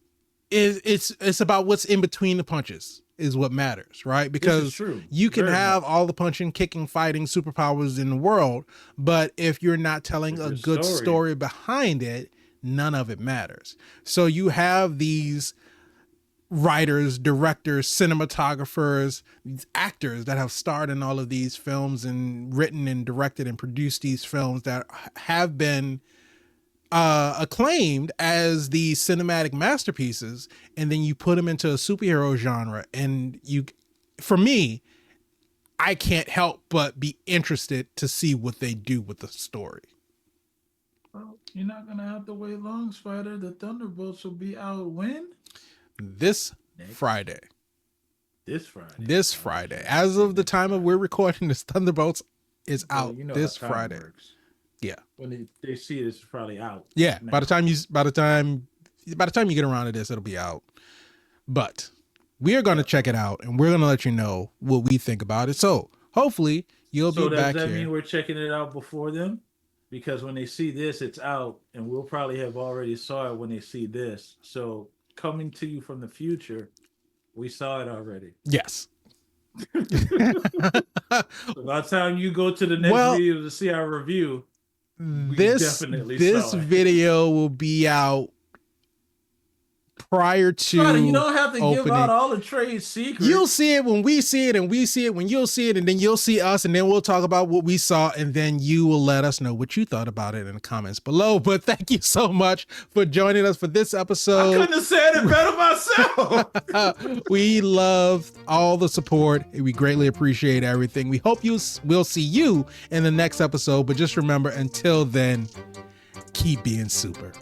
it's about what's in between the punches is what matters, right? Because you can have all the punching, kicking, fighting superpowers in the world, but if you're not telling a good story behind it, none of it matters. So you have these writers, directors, cinematographers, these actors that have starred in all of these films and written and directed and produced these films that have been acclaimed as the cinematic masterpieces, and then you put them into a superhero genre, and for me, I can't help but be interested to see what they do with the story. Well, you're not gonna have to wait long, Spider. The Thunderbolts will be out when? This Friday. This Friday. As of the time of we're recording this, Thunderbolts is out this Friday. Works. Yeah. When they see it, it's probably out. Yeah. Now. By the time you get around to this, it'll be out. But we are going to check it out, and we're going to let you know what we think about it. So hopefully you'll be back here. Does that mean we're checking it out before them? Because when they see this, it's out, and we'll probably have already saw it when they see this. So coming to you from the future, we saw it already. Yes. So by the time you go to the next video to see our review, this video will be out prior to. You don't have to give out all the trade secrets. You'll see it when we see it, and we see it when you'll see it, and then you'll see us, and then we'll talk about what we saw, and then you will let us know what you thought about it in the comments below. But thank you so much for joining us for this episode. I couldn't have said it better myself. We love all the support. We greatly appreciate everything. We hope we'll see you in the next episode. But just remember, until then, keep being super.